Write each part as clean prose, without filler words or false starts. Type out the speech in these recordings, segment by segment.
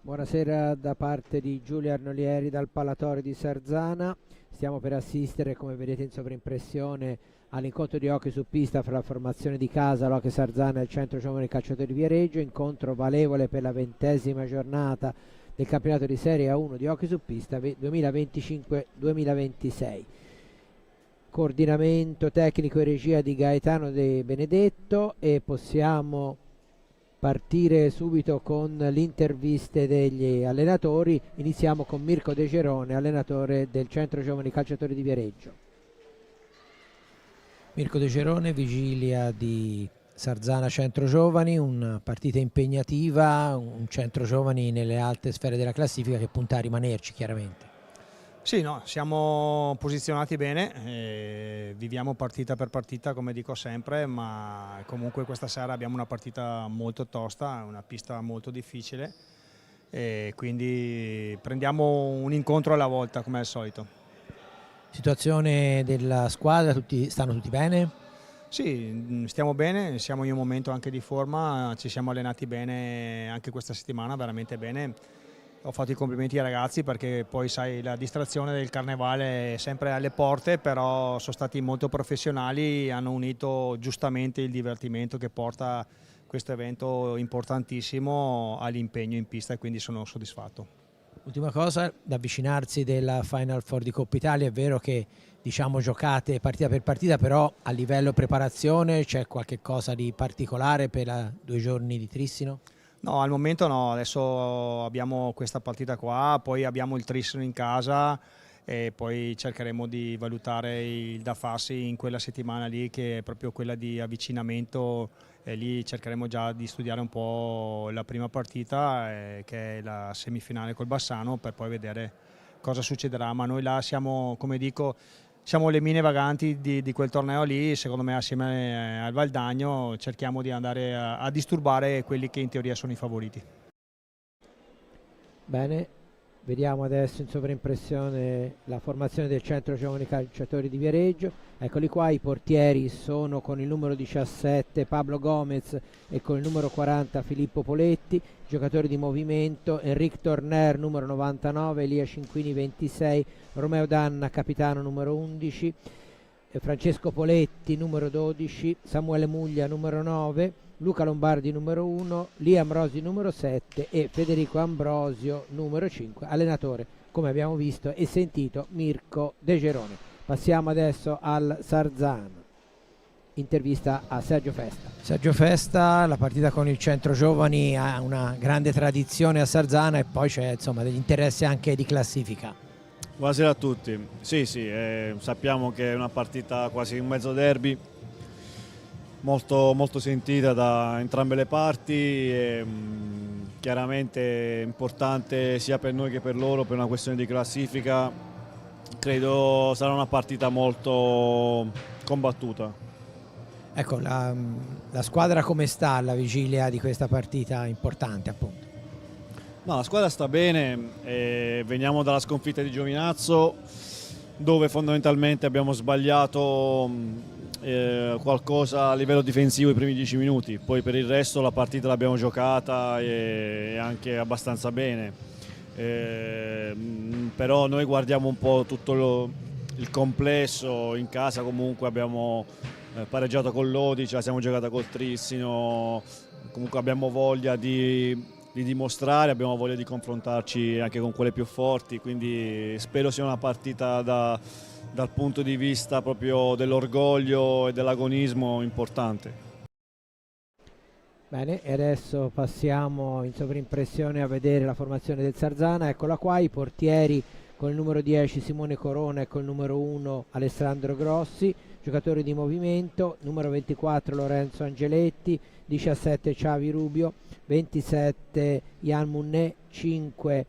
Buonasera da parte di Giulio Arnolieri dal Palatorio di Sarzana. Stiamo per assistere, come vedete in sovraimpressione, all'incontro di hockey su pista fra la formazione di casa, l'Hockey Sarzana e il Centro Giovani Calciatori di Viareggio, incontro valevole per la 20ª giornata del campionato di Serie A1 di hockey su pista 2025-2026. Coordinamento tecnico e regia di Gaetano De Benedetto, e possiamo partire subito con le interviste degli allenatori. Iniziamo con Mirko De Gerone, allenatore del Centro Giovani Calciatori di Viareggio. Mirko De Gerone, vigilia di Sarzana Centro Giovani, una partita impegnativa, un Centro Giovani nelle alte sfere della classifica che punta a rimanerci chiaramente. Sì, no, siamo posizionati bene, viviamo partita per partita come dico sempre, ma comunque questa sera abbiamo una partita molto tosta, una pista molto difficile e quindi prendiamo un incontro alla volta come al solito. Situazione della squadra, stanno tutti bene? Sì, stiamo bene, siamo in un momento anche di forma, ci siamo allenati bene anche questa settimana, veramente bene. Ho fatto i complimenti ai ragazzi perché poi sai la distrazione del carnevale è sempre alle porte, però sono stati molto professionali, hanno unito giustamente il divertimento che porta questo evento importantissimo all'impegno in pista e quindi sono soddisfatto. Ultima cosa, da avvicinarsi della Final Four di Coppa Italia, è vero che diciamo giocate partita per partita, però a livello preparazione c'è qualche cosa di particolare per 2 giorni di Trissino? No, al momento no, adesso abbiamo questa partita qua, poi abbiamo il Trissino in casa e poi cercheremo di valutare il da farsi in quella settimana lì che è proprio quella di avvicinamento, e lì cercheremo già di studiare un po' la prima partita che è la semifinale col Bassano per poi vedere cosa succederà, ma noi là siamo, come dico, siamo le mine vaganti di quel torneo lì, secondo me assieme al Valdagno cerchiamo di andare a disturbare quelli che in teoria sono i favoriti. Bene, vediamo adesso in sovraimpressione la formazione del Centro Giovani Calciatori di Viareggio. Eccoli qua, i portieri sono con il numero 17 Pablo Gomez e con il numero 40 Filippo Poletti. Giocatori di movimento: Enric Torner numero 99, Elia Cinquini 26, Romeo Danna capitano numero 11, Francesco Poletti numero 12, Samuele Muglia numero 9, Luca Lombardi numero 1, Liam Rosi numero 7 e Federico Ambrosio numero 5. Allenatore, come abbiamo visto e sentito, Mirko De Gerone. Passiamo adesso al Sarzana. Intervista a Sergio Festa. Sergio Festa, la partita con il Centro Giovani ha una grande tradizione a Sarzana e poi c'è insomma degli interessi anche di classifica. Buonasera a tutti. Sì, sappiamo che è una partita quasi un mezzo derby, molto, molto sentita da entrambe le parti e chiaramente importante sia per noi che per loro per una questione di classifica. Credo sarà una partita molto combattuta. Ecco, la squadra come sta alla vigilia di questa partita importante appunto? No, la squadra sta bene, veniamo dalla sconfitta di Giovinazzo dove fondamentalmente abbiamo sbagliato qualcosa a livello difensivo i primi 10 minuti, poi per il resto la partita l'abbiamo giocata e anche abbastanza bene, però noi guardiamo un po' tutto il complesso. In casa comunque abbiamo pareggiato con l'Odice, siamo giocata col Trissino, comunque abbiamo voglia di dimostrare, abbiamo voglia di confrontarci anche con quelle più forti, quindi spero sia una partita dal punto di vista proprio dell'orgoglio e dell'agonismo importante. Bene, e adesso passiamo in sovrimpressione a vedere la formazione del Sarzana. Eccola qua, i portieri con il numero 10 Simone Corona e col numero 1 Alessandro Grossi, giocatori di movimento, numero 24 Lorenzo Angeletti, 17 Xavi Rubio, 27 Ian Munnet, 5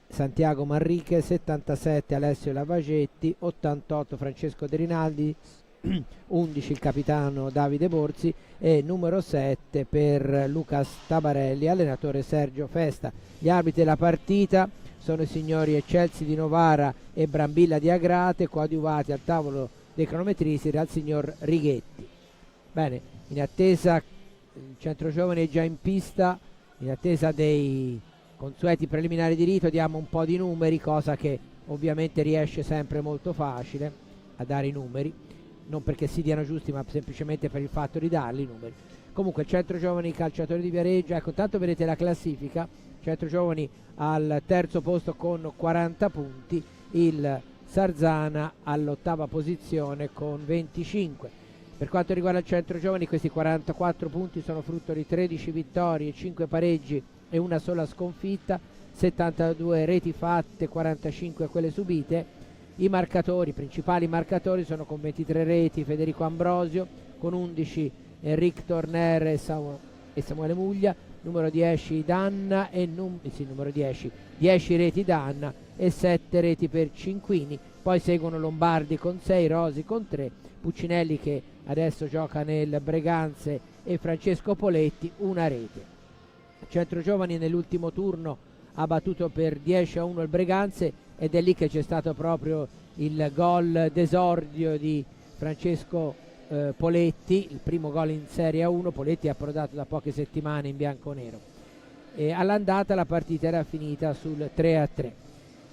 Santiago Manrique, 77 Alessio Lavagetti, 88 Francesco De Rinaldi, 11 il capitano Davide Borzi e numero 7 per Lucas Tabarelli, allenatore Sergio Festa. Gli arbitri della partita sono i signori Eccelsi di Novara e Brambilla di Agrate, coadiuvati al tavolo dei cronometristi dal signor Righetti. Bene, in attesa, il Centro Giovani è già in pista, in attesa dei consueti preliminari di rito diamo un po' di numeri, cosa che ovviamente riesce sempre molto facile a dare i numeri, non perché si diano giusti ma semplicemente per il fatto di darli i numeri. Comunque il Centro Giovani Calciatori di Viareggio, ecco, tanto vedete la classifica, Centro Giovani al terzo posto con 40 punti, il Sarzana all'8ª posizione con 25. Per quanto riguarda il Centro Giovani, questi 44 punti sono frutto di 13 vittorie, 5 pareggi e una sola sconfitta, 72 reti fatte, 45 quelle subite. I principali marcatori sono con 23 reti Federico Ambrosio, con 11 Enric Torner e Samuele Muglia, numero 10 Danna e numero 10 reti Danna e 7 reti per Cinquini. Poi seguono Lombardi con 6, Rosi con 3, Puccinelli che adesso gioca nel Breganze e Francesco Poletti una rete. Centro Giovani nell'ultimo turno ha battuto per 10-1 il Breganze ed è lì che c'è stato proprio il gol d'esordio di Francesco Poletti, il primo gol in Serie A1. Poletti è approdato da poche settimane in bianconero. All'andata la partita era finita sul 3-3.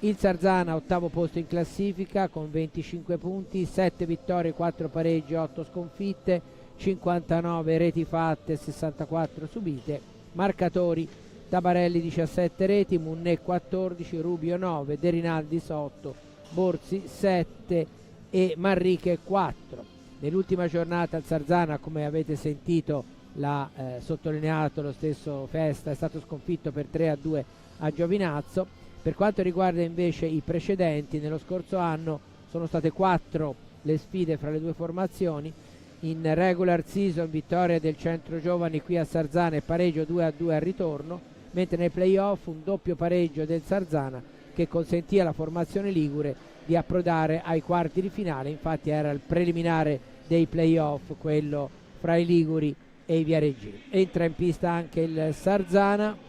Il Sarzana 8º posto in classifica con 25 punti, 7 vittorie, 4 pareggi, 8 sconfitte, 59 reti fatte, 64 subite. Marcatori: Tabarelli 17 reti, Munnè 14, Rubio 9, De Rinaldis 8, Borzi 7 e Manrique 4. Nell'ultima giornata il Sarzana, come avete sentito, l'ha sottolineato lo stesso Festa, è stato sconfitto per 3-2 a Giovinazzo. Per quanto riguarda invece i precedenti, nello scorso anno sono state 4 le sfide fra le due formazioni. In regular season vittoria del Centro Giovani qui a Sarzana e pareggio 2-2 al ritorno, mentre nei playoff un doppio pareggio del Sarzana che consentì alla formazione ligure di approdare ai quarti di finale. Infatti era il preliminare dei playoff, quello fra i liguri e i viareggini. Entra in pista anche il Sarzana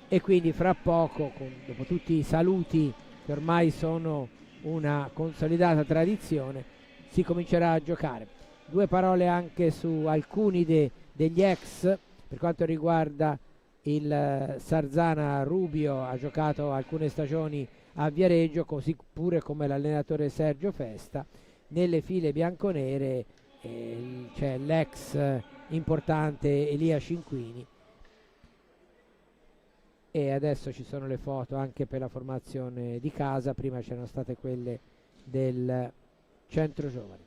e quindi fra poco, dopo tutti i saluti che ormai sono una consolidata tradizione, si comincerà a giocare. Due parole anche su alcuni degli ex. Per quanto riguarda il Sarzana, Rubio ha giocato alcune stagioni a Viareggio, così pure come l'allenatore Sergio Festa. Nelle file bianconere c'è l'ex importante Elia Cinquini e adesso ci sono le foto anche per la formazione di casa, prima c'erano state quelle del Centro Giovani.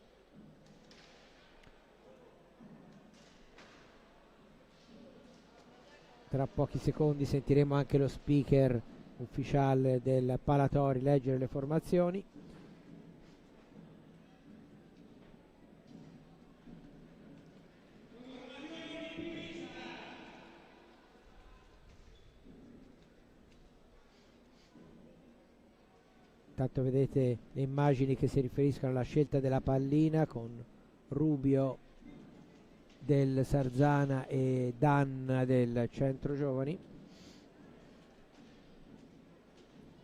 Tra pochi secondi sentiremo anche lo speaker ufficiale del Palatori leggere le formazioni. Intanto vedete le immagini che si riferiscono alla scelta della pallina con Rubio del Sarzana e Danna del Centro Giovani.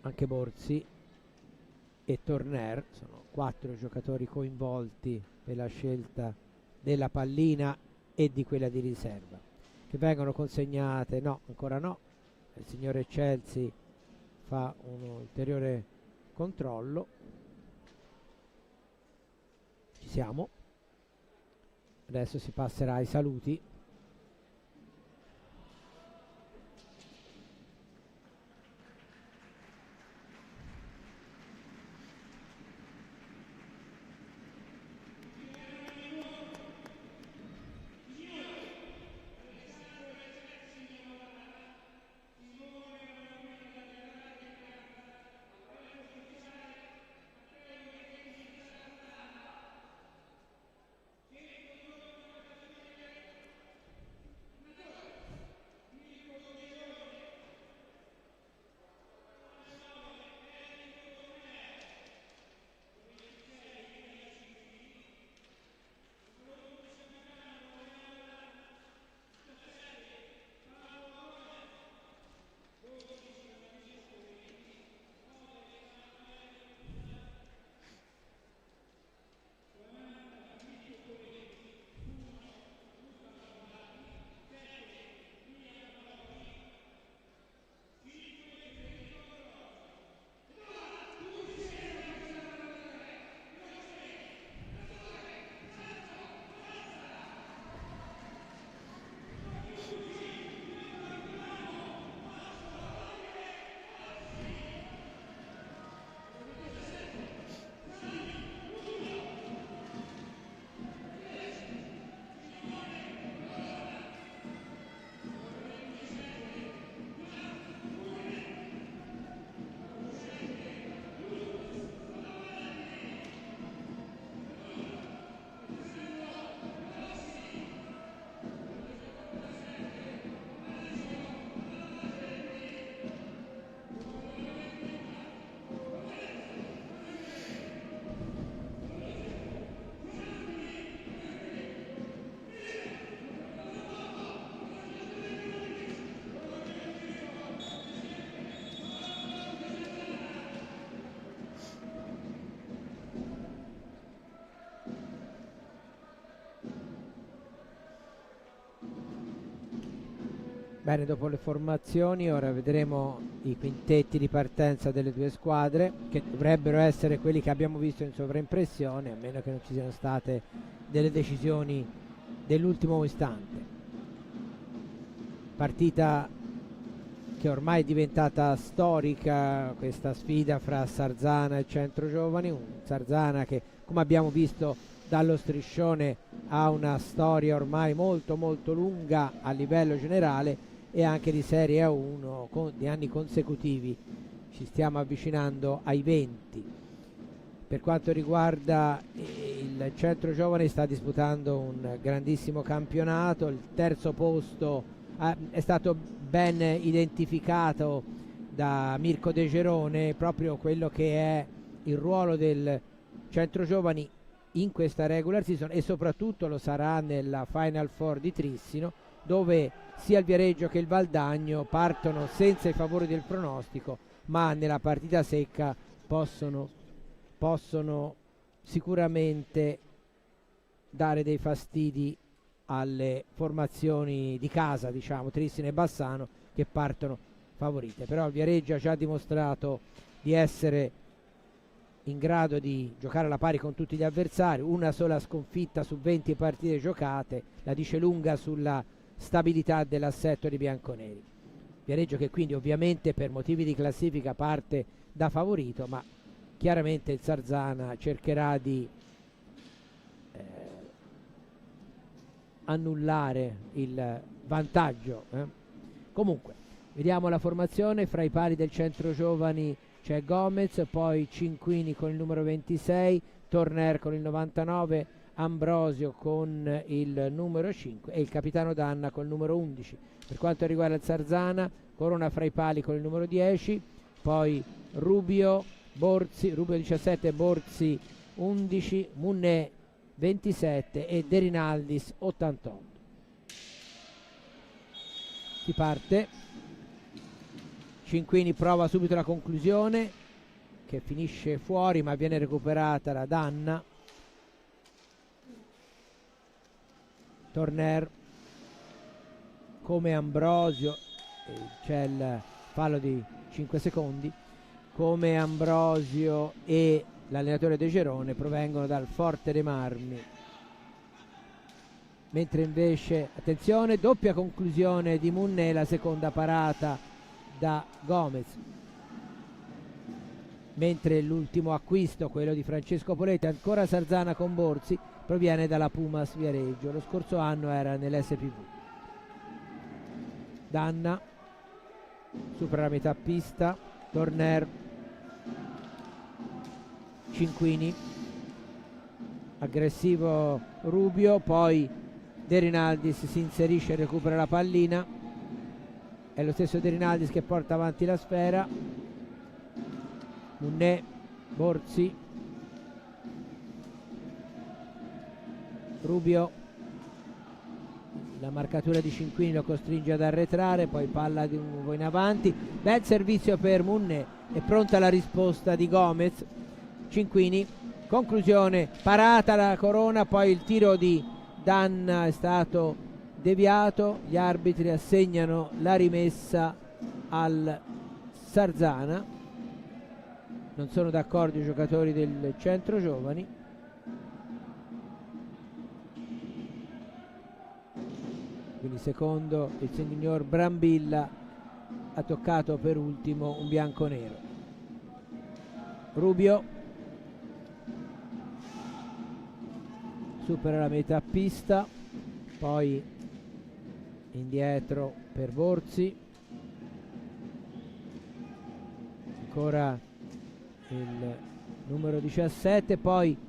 Anche Borzi e Torner sono 4 giocatori coinvolti per la scelta della pallina e di quella di riserva, che vengono consegnate. No, ancora no. Il signore Chelsea fa un ulteriore controllo. Ci siamo. Adesso si passerà ai saluti. Bene, dopo le formazioni ora vedremo i quintetti di partenza delle due squadre, che dovrebbero essere quelli che abbiamo visto in sovraimpressione, a meno che non ci siano state delle decisioni dell'ultimo istante. Partita che ormai è diventata storica, questa sfida fra Sarzana e Centro Giovani, un Sarzana che, come abbiamo visto dallo striscione, ha una storia ormai molto molto lunga a livello generale e anche di Serie A1 di anni consecutivi. Ci stiamo avvicinando ai 20. Per quanto riguarda il Centro Giovani, sta disputando un grandissimo campionato, il terzo posto è stato ben identificato da Mirko De Gerone, proprio quello che è il ruolo del Centro Giovani in questa regular season, e soprattutto lo sarà nella Final Four di Trissino, dove sia il Viareggio che il Valdagno partono senza i favori del pronostico, ma nella partita secca possono sicuramente dare dei fastidi alle formazioni di casa, diciamo Trissino e Bassano, che partono favorite. Però il Viareggio ha già dimostrato di essere in grado di giocare alla pari con tutti gli avversari, una sola sconfitta su 20 partite giocate, la dice lunga sulla stabilità dell'assetto di bianconeri. Viareggio che quindi ovviamente per motivi di classifica parte da favorito, ma chiaramente il Sarzana cercherà di annullare il vantaggio. Comunque, vediamo la formazione. Fra i pali del Centro Giovani c'è Gomez, poi Cinquini con il numero 26, Torner con il 99, Ambrosio con il numero 5 e il capitano Danna con il numero 11. Per quanto riguarda il Sarzana, Corona fra i pali con il numero 10, poi Rubio 17, Borzi 11, Munné 27 e De Rinaldis 88. Si parte. Cinquini prova subito la conclusione, che finisce fuori ma viene recuperata da Danna. Torner come Ambrosio, c'è il fallo di 5 secondi, come Ambrosio e l'allenatore De Gerone provengono dal Forte dei Marmi, mentre invece, attenzione, doppia conclusione di Munné, la seconda parata da Gomez, mentre l'ultimo acquisto, quello di Francesco Poletti, ancora Sarzana con Borzi, proviene dalla Pumas Viareggio, lo scorso anno era nell'SPV. Danna supera la metà pista, Torner, Cinquini, aggressivo Rubio, poi De Rinaldis si inserisce e recupera la pallina, è lo stesso De Rinaldis che porta avanti la sfera. Munné, Borzi, Rubio, la marcatura di Cinquini lo costringe ad arretrare, poi palla di nuovo in avanti, bel servizio per Munné, è pronta la risposta di Gomez. Cinquini, conclusione, parata la Corona, poi il tiro di Danna è stato deviato, gli arbitri assegnano la rimessa al Sarzana, non sono d'accordo i giocatori del Centro Giovani. Quindi secondo il signor Brambilla ha toccato per ultimo un bianconero. Rubio supera la metà pista, poi indietro per Borzi, ancora il numero 17, poi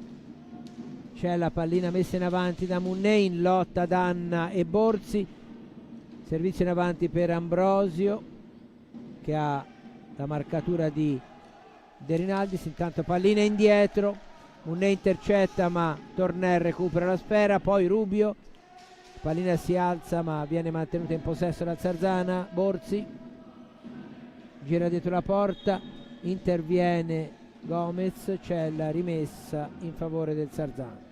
c'è la pallina messa in avanti da Munné, in lotta Danna e Borzi, servizio in avanti per Ambrosio che ha la marcatura di De Rinaldis, intanto pallina indietro, Munné intercetta ma Torner recupera la sfera, poi Rubio, pallina si alza ma viene mantenuta in possesso da Sarzana. Borzi gira dietro la porta, interviene Gomez, c'è la rimessa in favore del Sarzana.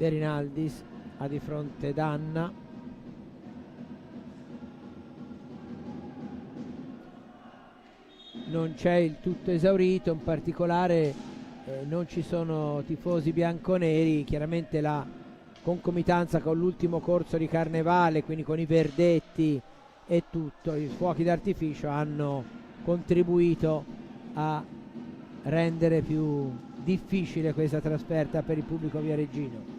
De Rinaldis ha di fronte Danna. Non c'è il tutto esaurito, in particolare non ci sono tifosi bianconeri, chiaramente la concomitanza con l'ultimo corso di Carnevale, quindi con i verdetti e tutto, i fuochi d'artificio hanno contribuito a rendere più difficile questa trasferta per il pubblico viareggino.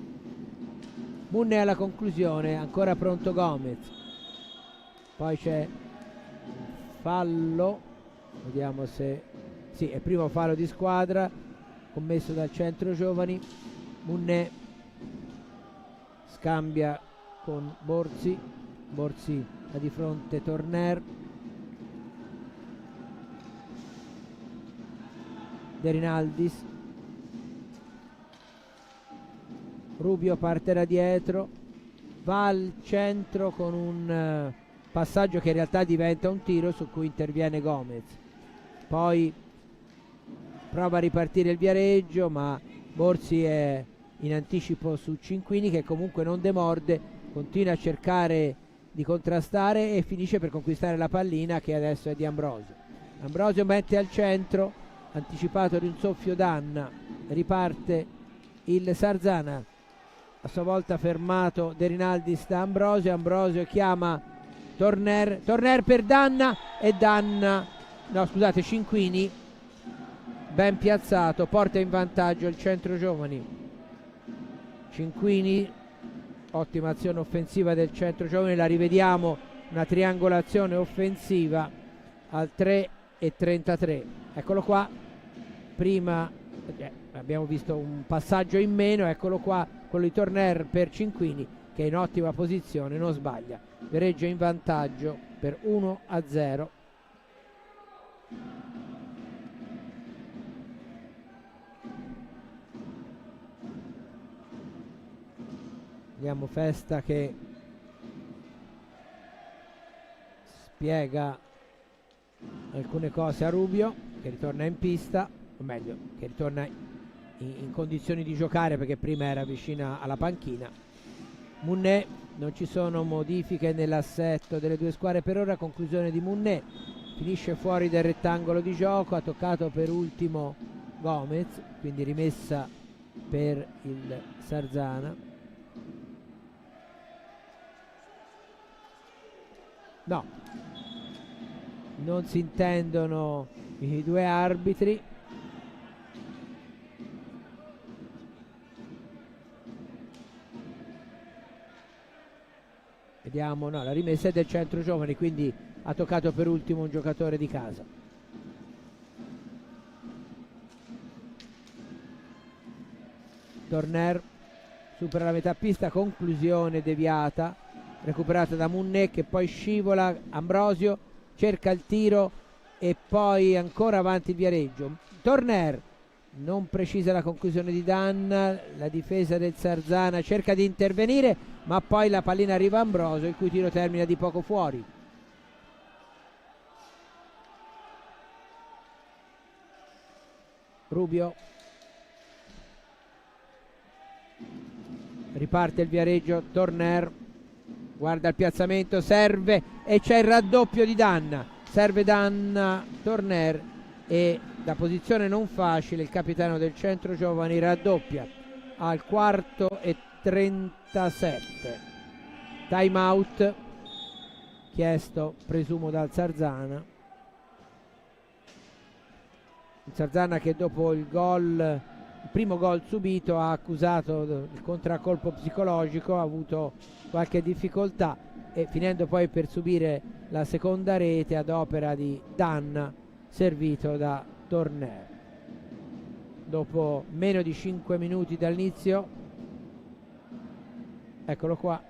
Munne alla conclusione, ancora pronto Gomez, poi c'è fallo, vediamo se sì, è il primo fallo di squadra commesso dal centro giovani. Munne scambia con Borzi, Borzi ha di fronte Torner, De Rinaldis, Rubio parte da dietro, va al centro con un passaggio che in realtà diventa un tiro su cui interviene Gomez, poi prova a ripartire il Viareggio ma Borzi è in anticipo su Cinquini che comunque non demorde, continua a cercare di contrastare e finisce per conquistare la pallina che adesso è di Ambrosio. Ambrosio mette al centro, anticipato di un soffio Danna, riparte il Sarzana, a sua volta fermato De Rinaldis da Ambrosio, Ambrosio chiama Torner, Torner per Danna e Danna, no scusate, Cinquini ben piazzato, porta in vantaggio il centro giovani. Cinquini, ottima azione offensiva del centro giovani, la rivediamo, una triangolazione offensiva al 3:33, eccolo qua, prima abbiamo visto un passaggio in meno, eccolo qua quello di Torner per Cinquini che è in ottima posizione, non sbaglia, Viareggio in vantaggio per 1-0. Vediamo Festa che spiega alcune cose a Rubio che ritorna in pista, o meglio che ritorna in condizioni di giocare perché prima era vicina alla panchina. Munné, non ci sono modifiche nell'assetto delle due squadre per ora, conclusione di Munné, finisce fuori dal rettangolo di gioco, ha toccato per ultimo Gomez, quindi rimessa per il Sarzana. No, non si intendono i due arbitri. Vediamo, no, la rimessa è del centro giovani, quindi ha toccato per ultimo un giocatore di casa. Torner supera la metà pista, conclusione deviata, recuperata da Munné che poi scivola, Ambrosio cerca il tiro e poi ancora avanti il Viareggio. Torner non precisa la conclusione di Danna, la difesa del Sarzana cerca di intervenire ma poi la pallina arriva a Ambrosio il cui tiro termina di poco fuori. Rubio, riparte il Viareggio, Torner guarda il piazzamento, serve e c'è il raddoppio di Danna, serve Danna, Torner e da posizione non facile il capitano del centro giovani raddoppia al 4:37. Time out chiesto presumo dal Sarzana, il Sarzana che dopo il primo gol subito ha accusato il contraccolpo psicologico, ha avuto qualche difficoltà e finendo poi per subire la seconda rete ad opera di Danna servito da Torner. Dopo meno di 5 minuti dall'inizio, eccolo qua,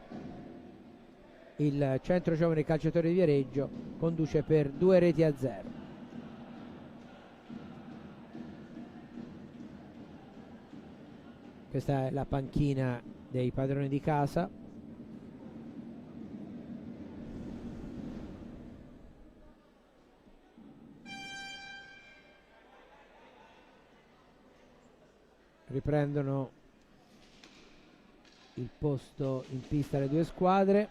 il centro giovane calciatore di Viareggio conduce per 2-0. Questa è la panchina dei padroni di casa. Riprendono il posto in pista alle due squadre.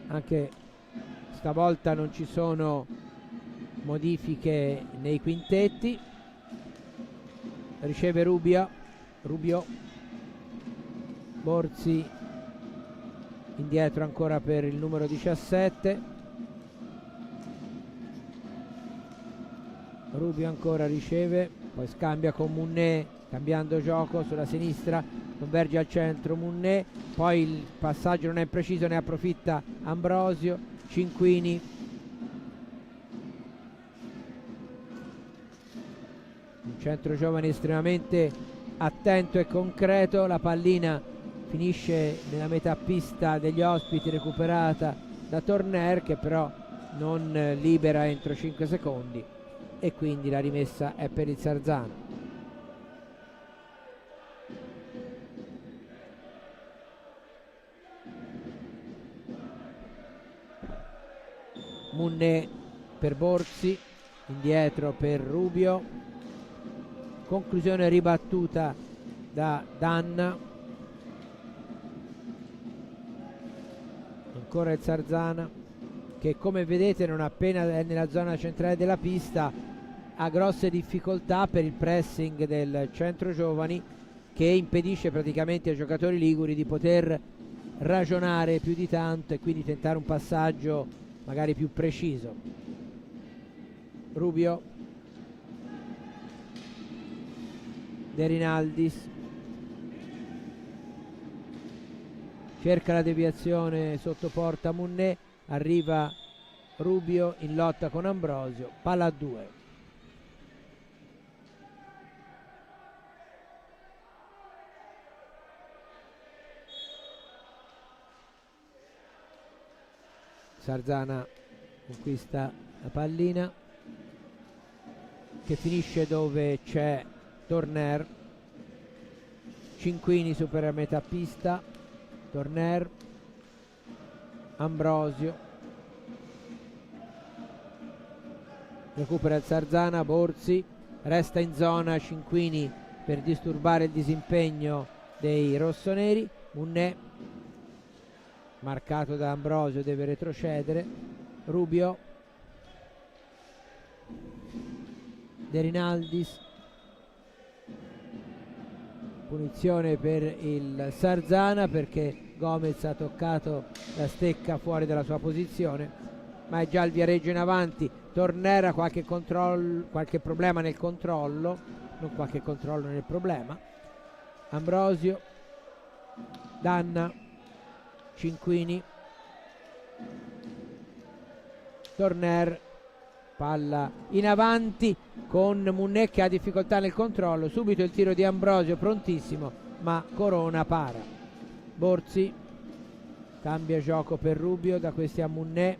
Anche stavolta non ci sono modifiche nei quintetti. Riceve Rubio, Borzi indietro ancora per il numero 17. Rubio ancora riceve, poi scambia con Munné, cambiando gioco sulla sinistra, converge al centro Munné, poi il passaggio non è preciso, ne approfitta Ambrosio, Cinquini, un centro giovane estremamente attento e concreto. La pallina finisce nella metà pista degli ospiti, recuperata da Torner, che però non libera entro 5 secondi, e quindi la rimessa è per il Sarzana. Munné per Borzi, indietro per Rubio, conclusione ribattuta da Danna, ancora il Sarzana che, come vedete, non appena è nella zona centrale della pista ha grosse difficoltà per il pressing del centro giovani, che impedisce praticamente ai giocatori liguri di poter ragionare più di tanto e quindi tentare un passaggio magari più preciso. Rubio, De Rinaldis cerca la deviazione sotto porta Munné, arriva Rubio in lotta con Ambrosio, palla a 2. Sarzana conquista la pallina, che finisce dove c'è Torner. Cinquini supera a metà pista, Torner, Ambrosio, recupera il Sarzana, Borzi, resta in zona Cinquini per disturbare il disimpegno dei rossoneri. Munné, marcato da Ambrosio, deve retrocedere. Rubio, De Rinaldis, punizione per il Sarzana perché Gomez ha toccato la stecca fuori dalla sua posizione, ma è già il Viareggio in avanti. Torner ha qualche problema nel controllo, non qualche controllo nel problema. Ambrosio, Danna, Cinquini, Torner, palla in avanti con Munné che ha difficoltà nel controllo, subito il tiro di Ambrosio prontissimo, ma Corona para. Borzi cambia gioco per Rubio, da questi a Munné,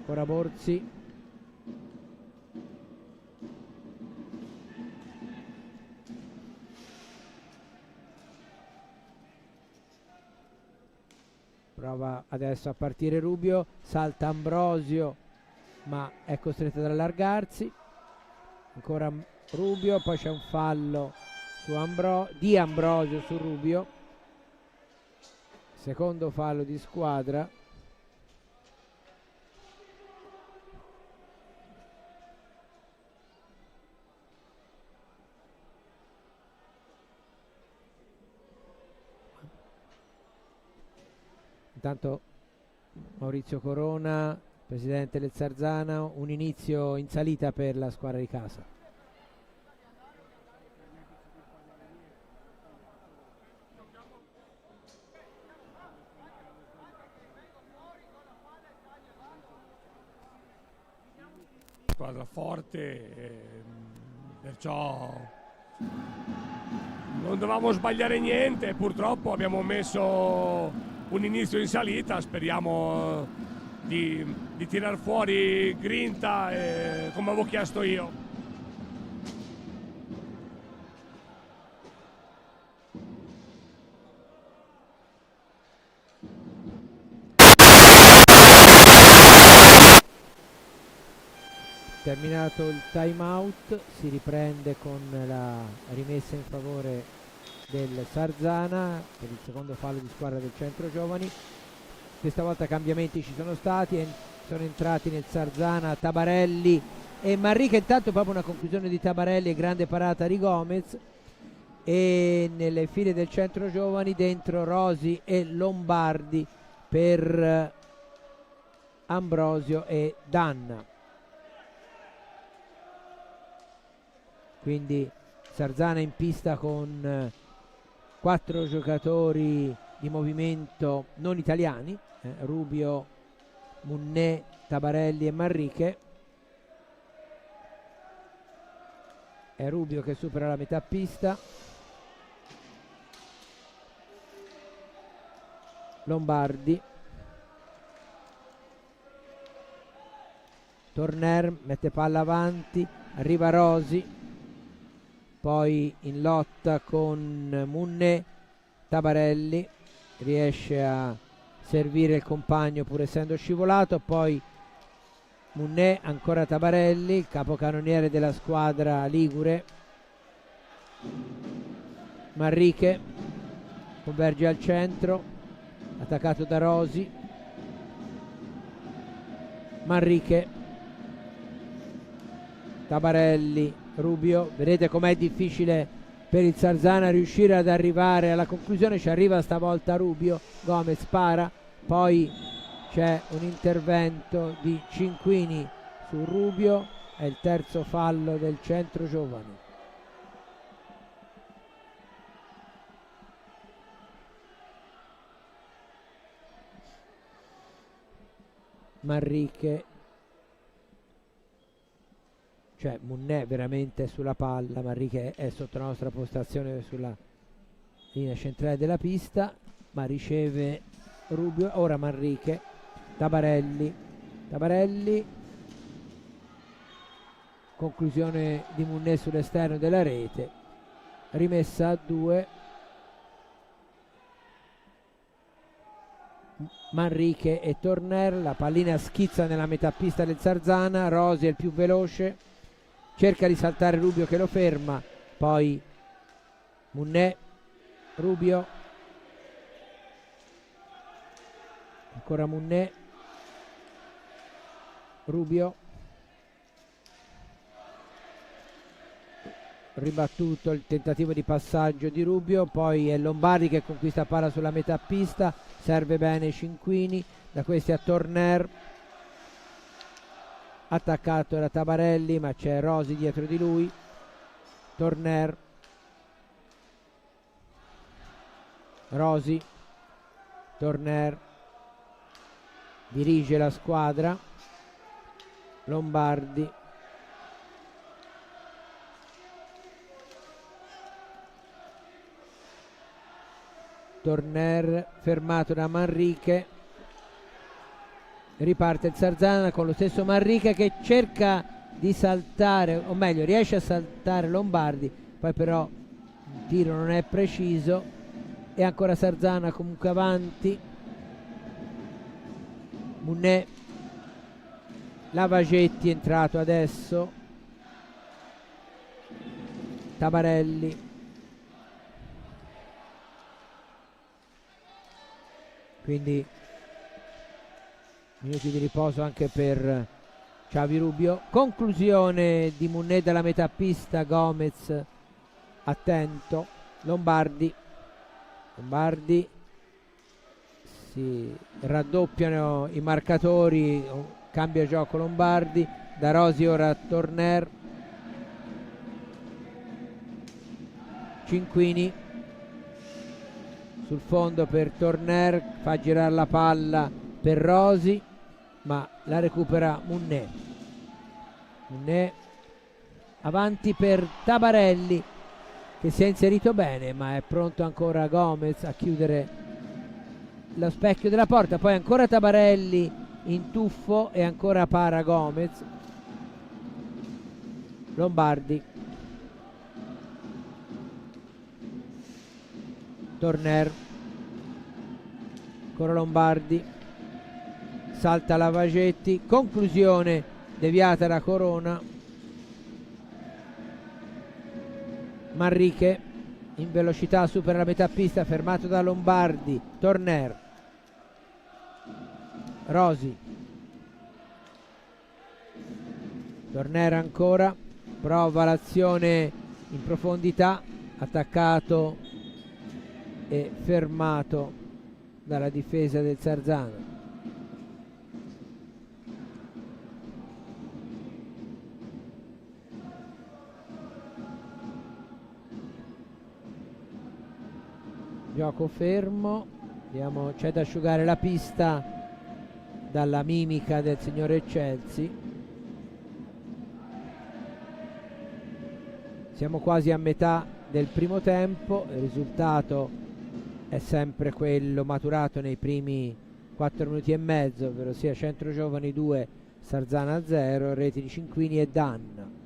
ora Borzi, prova adesso a partire Rubio, salta Ambrosio ma è costretto ad allargarsi, ancora Rubio, poi c'è un fallo su di Ambrosio su Rubio, secondo fallo di squadra. Intanto Maurizio Corona, presidente del Sarzana, un inizio in salita per la squadra di casa. Squadra forte, perciò non dovevamo sbagliare niente. Purtroppo abbiamo messo un inizio in salita, speriamo di tirar fuori grinta come avevo chiesto io. Terminato il time out si riprende con la rimessa in favore del Sarzana per il secondo fallo di squadra del Centro Giovani. Questa volta cambiamenti ci sono stati e sono entrati nel Sarzana Tabarelli e Manrique. Intanto proprio una conclusione di Tabarelli e grande parata di Gomez, e nelle file del Centro Giovani dentro Rosi e Lombardi per Ambrosio e Danna. Quindi Sarzana in pista con 4 giocatori di movimento non italiani, Rubio, Munné, Tabarelli e Manrique. È Rubio che supera la metà pista, Lombardi, Torner mette palla avanti, arriva Rosi, poi in lotta con Munné, Tabarelli riesce a servire il compagno pur essendo scivolato, poi Munné, ancora Tabarelli, il capocannoniere della squadra ligure. Manrique converge al centro, attaccato da Rosi. Manrique, Tabarelli, Rubio. Vedete com'è difficile per il Sarzana riuscire ad arrivare alla conclusione. Ci arriva stavolta Rubio, Gomez spara, poi c'è un intervento di Cinquini su Rubio, è il terzo fallo del Centro Giovani. Manrique, cioè Munné veramente sulla palla, Manrique è sotto la nostra postazione sulla linea centrale della pista, ma riceve Rubio. Ora Manrique, Tabarelli, conclusione di Munné sull'esterno della rete, rimessa a 2. Manrique e Torner, la pallina schizza nella metà pista del Sarzana, Rosi è il più veloce, cerca di saltare Rubio che lo ferma, poi Munné, Rubio, ancora Munné, Rubio, ribattuto il tentativo di passaggio di Rubio, poi è Lombardi che conquista palla sulla metà pista, serve bene Cinquini, da questi a Torner, attaccato era Tabarelli ma c'è Rosi dietro di lui. Torner, Rosi, Torner, dirige la squadra, Lombardi, Torner fermato da Manrique, riparte il Sarzana con lo stesso Manrique che cerca di saltare, o meglio riesce a saltare Lombardi, poi però il tiro non è preciso, e ancora Sarzana comunque avanti. Munné, Lavagetti è entrato adesso, Tabarelli, quindi minuti di riposo anche per Xavi Rubio. Conclusione di Munné dalla metà pista, Gomez attento, Lombardi, si raddoppiano i marcatori, cambia gioco Lombardi, da Rosi ora a Torner, Cinquini sul fondo per Torner, fa girare la palla per Rosi ma la recupera Munné, avanti per Tabarelli che si è inserito bene, ma è pronto ancora Gomez a chiudere lo specchio della porta, poi ancora Tabarelli in tuffo e ancora para Gomez. Lombardi, Torner, ancora Lombardi, salta Lavagetti, conclusione deviata da Corona. Manrique in velocità supera la metà pista, fermato da Lombardi. Torner, Rosi, Torner ancora, prova l'azione in profondità, attaccato e fermato dalla difesa del Sarzana. Gioco fermo, c'è da asciugare la pista dalla mimica del signore Chelsea. Siamo quasi a metà del primo tempo, il risultato è sempre quello maturato nei primi 4 minuti e mezzo, ovvero sia Centro Giovani 2, Sarzana 0, reti di Cinquini e Danna.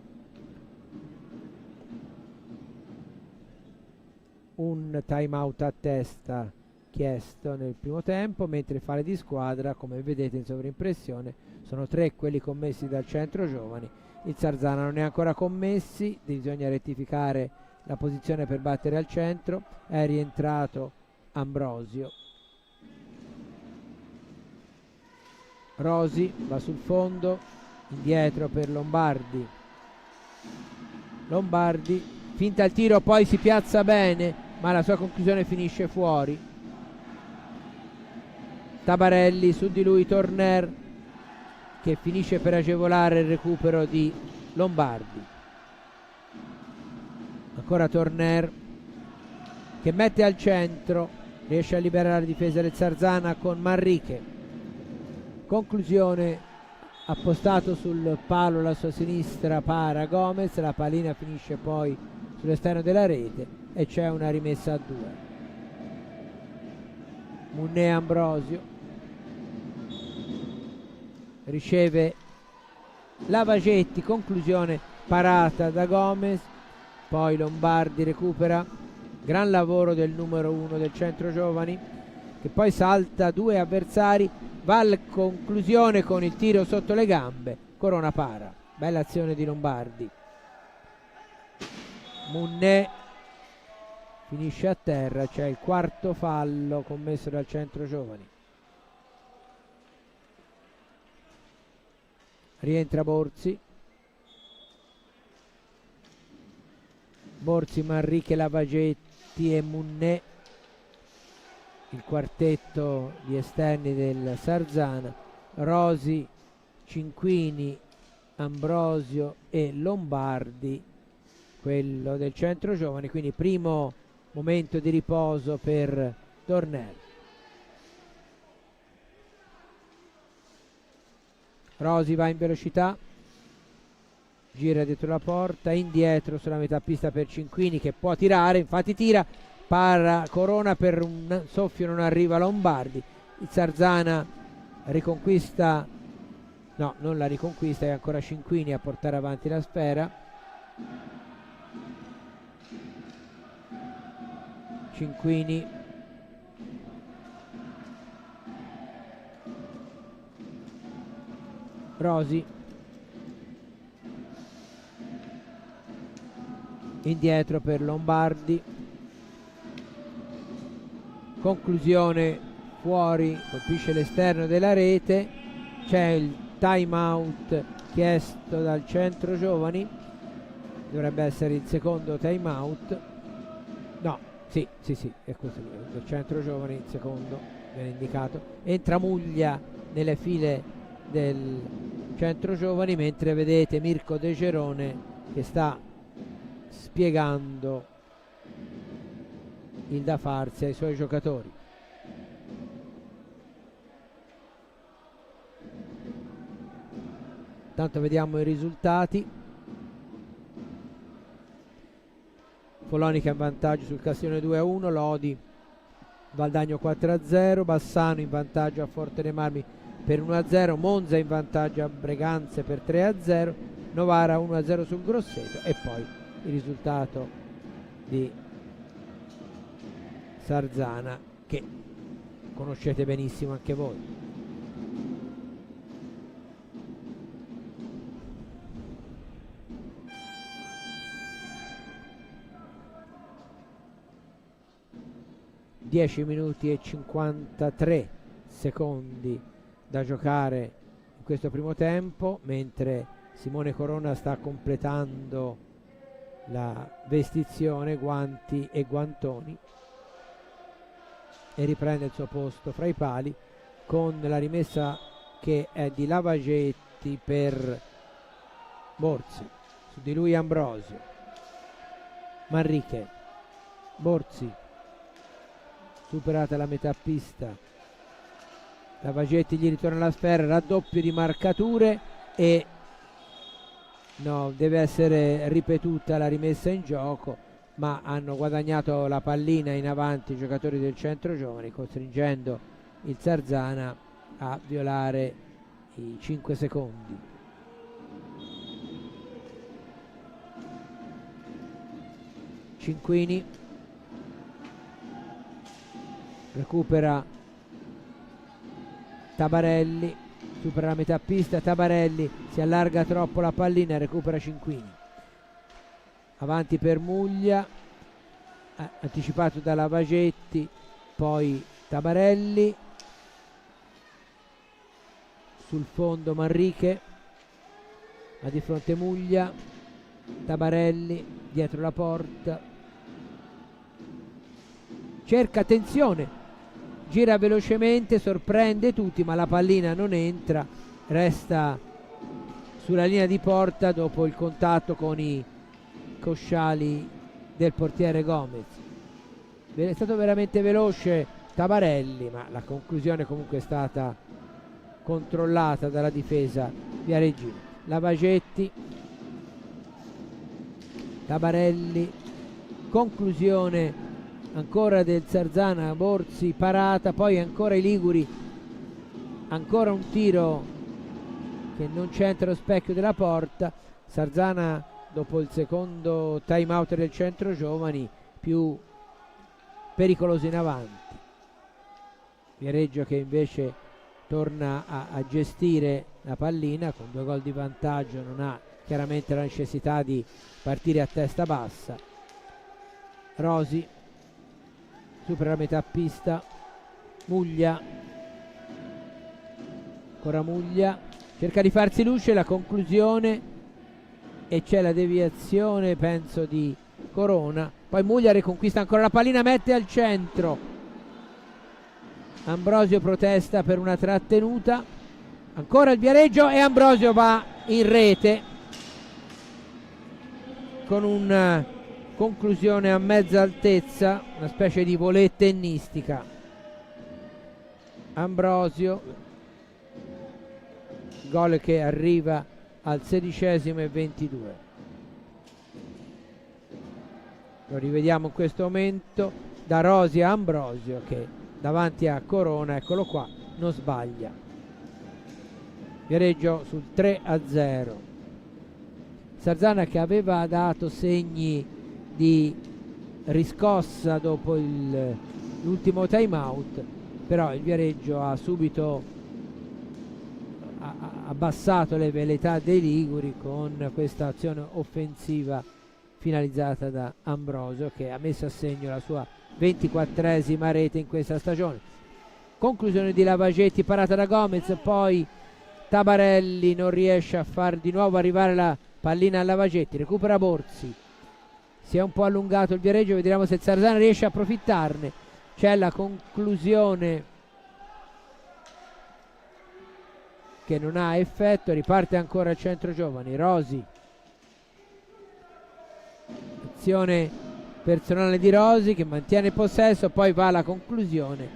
Un time out a testa chiesto nel primo tempo, mentre fare di squadra, come vedete in sovrimpressione, sono 3 quelli commessi dal Centro Giovani. Il Sarzana non è ancora commessi, bisogna rettificare la posizione per battere al centro. È rientrato Ambrosio. Rosi va sul fondo, indietro per Lombardi. Lombardi finta il tiro, poi si piazza bene, ma la sua conclusione finisce fuori. Tabarelli, su di lui Torner, che finisce per agevolare il recupero di Lombardi. Ancora Torner, che mette al centro, riesce a liberare la difesa del Sarzana con Manrique. Conclusione, appostato sul palo alla sua sinistra para Gomez, la pallina finisce poi sull'esterno della rete e c'è una rimessa a 2. Munné Ambrosio riceve Lavagetti, conclusione parata da Gomez, poi Lombardi recupera, gran lavoro del numero 1 del Centro Giovani, che poi salta 2 avversari, va alla conclusione con il tiro sotto le gambe. Corona para, bella azione di Lombardi. Munné finisce a terra, c'è il quarto fallo commesso dal Centro Giovani. Rientra Borzi, Manrique, Lavagetti e Munné, il quartetto di esterni del Sarzana. Rosi, Cinquini, Ambrosio e Lombardi, quello del Centro Giovani. Quindi primo momento di riposo per Torner. Rosi va in velocità, gira dietro la porta, indietro sulla metà pista per Cinquini, che può tirare, infatti tira, para Corona, per un soffio non arriva Lombardi. Il Sarzana riconquista, no, non la riconquista, è ancora Cinquini a portare avanti la sfera. Cinquini, Rosi, indietro per Lombardi, conclusione fuori, colpisce l'esterno della rete. C'è il time out chiesto dal Centro Giovani, dovrebbe essere il secondo time out, no, sì, è così, il Centro Giovani il secondo viene indicato. Entra Muglia nelle file del Centro Giovani, mentre vedete Mirko De Gerone che sta spiegando il da farsi ai suoi giocatori. Tanto vediamo i risultati. Follonica in vantaggio sul Castione 2-1, Lodi Valdagno 4-0, Bassano in vantaggio a Forte dei Marmi per 1-0, Monza in vantaggio a Breganze per 3-0, Novara 1-0 sul Grosseto e poi il risultato di Sarzana che conoscete benissimo anche voi. 10 minuti e 53 secondi da giocare in questo primo tempo, mentre Simone Corona sta completando la vestizione, guanti e guantoni, e riprende il suo posto fra i pali con la rimessa che è di Lavagetti per Borzi. Su di lui Ambrosio, Manrique, Borzi, superata la metà pista, Lavagetti gli ritorna la sfera, raddoppio di marcature e no, deve essere ripetuta la rimessa in gioco, ma hanno guadagnato la pallina in avanti i giocatori del Centro Giovani, costringendo il Sarzana a violare i 5 secondi. Cinquini recupera Tabarelli, supera la metà pista, Tabarelli si allarga troppo la pallina e recupera Cinquini. Avanti per Muglia, anticipato da Lavagetti, poi Tabarelli, sul fondo Manrique, ha di fronte Muglia, Tabarelli dietro la porta, cerca attenzione, gira velocemente, sorprende tutti, ma la pallina non entra, resta sulla linea di porta dopo il contatto con i cosciali del portiere Gomez. È stato veramente veloce Tabarelli, ma la conclusione comunque è stata controllata dalla difesa viareggina. Lavagetti, Tabarelli, conclusione ancora del Sarzana, Borzi, parata, poi ancora i liguri, ancora un tiro che non c'entra lo specchio della porta. Sarzana dopo il secondo time out del Centro Giovani più pericoloso in avanti. Viareggio che invece torna a gestire la pallina con 2 gol di vantaggio, non ha chiaramente la necessità di partire a testa bassa. Rosi supera la metà pista, Muglia, ancora Muglia, cerca di farsi luce, la conclusione, e c'è la deviazione penso di Corona, poi Muglia riconquista ancora la pallina, mette al centro, Ambrosio protesta per una trattenuta, ancora il Viareggio e Ambrosio va in rete con una conclusione a mezza altezza, una specie di volée tennistica. Ambrosio, gol che arriva al 16° e 22. Lo rivediamo in questo momento, da Rosi a Ambrosio che davanti a Corona, eccolo qua, non sbaglia. Viareggio sul 3-0. Sarzana che aveva dato segni di riscossa dopo l'ultimo time out, però il Viareggio ha subito abbassato le velleità dei liguri con questa azione offensiva finalizzata da Ambrosio, che ha messo a segno la sua 24esima rete in questa stagione. Conclusione di Lavagetti, parata da Gomez, poi Tabarelli non riesce a far di nuovo arrivare la pallina a Lavagetti, recupera Borzi, si è un po' allungato il Viareggio, vedremo se il Sarzana riesce a approfittarne. C'è la conclusione che non ha effetto, riparte ancora il Centro Giovani. Rosi, azione personale di Rosi che mantiene il possesso, poi va alla conclusione,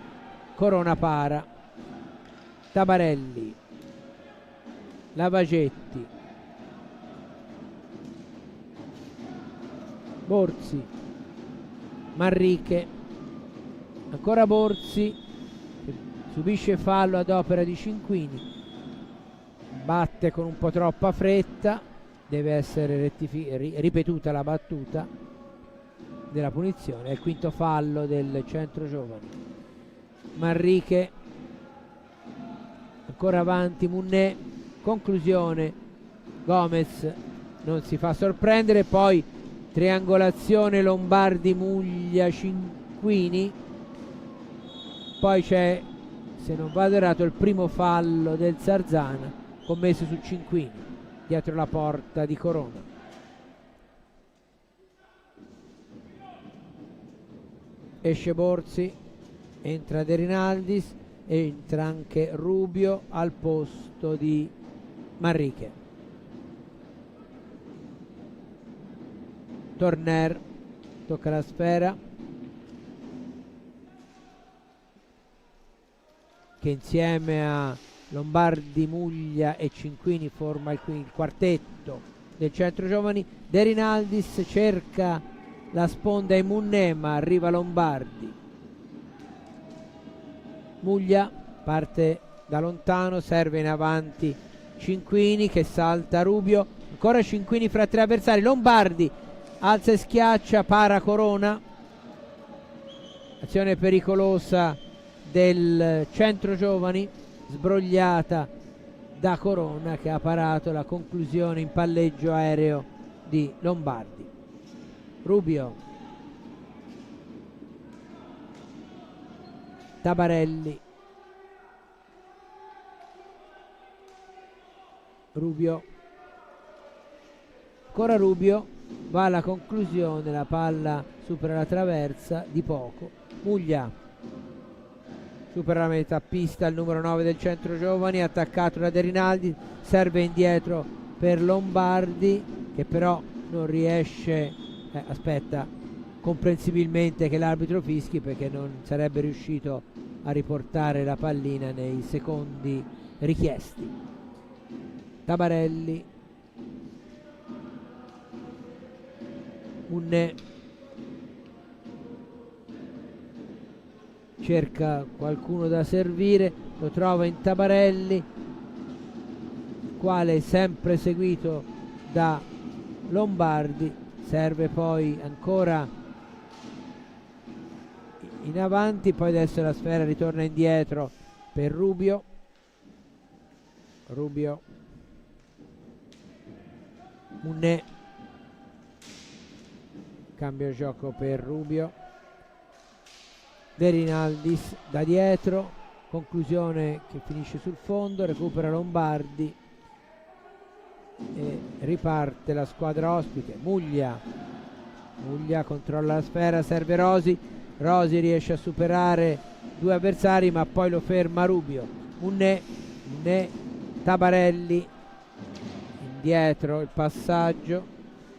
Corona para, Tabarelli, Lavagetti, Borzi, Manrique, ancora Borzi che subisce fallo ad opera di Cinquini, batte con un po' troppa fretta, deve essere ripetuta la battuta della punizione, è il quinto fallo del Centro Giovani. Manrique, ancora avanti Munné, conclusione, Gomez non si fa sorprendere, poi triangolazione Lombardi, Muglia, Cinquini, poi c'è, se non vado errato, il primo fallo del Sarzana commesso su Cinquini dietro la porta di Corona. Esce Borzi, entra De Rinaldis, entra anche Rubio al posto di Manrique. Torner tocca la sfera, che insieme a Lombardi, Muglia e Cinquini forma il quartetto del centro giovani. De Rinaldis cerca la sponda in Munné, ma arriva Lombardi. Muglia parte da lontano, serve in avanti Cinquini che salta Rubio, ancora Cinquini fra tre avversari, Lombardi alza e schiaccia, para Corona. Azione pericolosa del centro giovani, sbrogliata da Corona che ha parato la conclusione in palleggio aereo di Lombardi. Rubio, Tabarelli, Rubio, ancora Rubio, va alla conclusione, la palla supera la traversa di poco. Muglia supera la metà pista, il numero 9 del centro giovani, attaccato da De Rinaldi, serve indietro per Lombardi che però non riesce, aspetta comprensibilmente che l'arbitro fischi, perché non sarebbe riuscito a riportare la pallina nei secondi richiesti. Tabarelli, Munné cerca qualcuno da servire, lo trova in Tabarelli, quale sempre seguito da Lombardi, serve poi ancora in avanti, poi adesso la sfera ritorna indietro per Rubio. Rubio, Munné, cambio gioco per Rubio. De Rinaldis da dietro, conclusione che finisce sul fondo, recupera Lombardi e riparte la squadra ospite. Muglia controlla la sfera, serve Rosi riesce a superare due avversari ma poi lo ferma Rubio. Munné, Tabarelli, indietro il passaggio,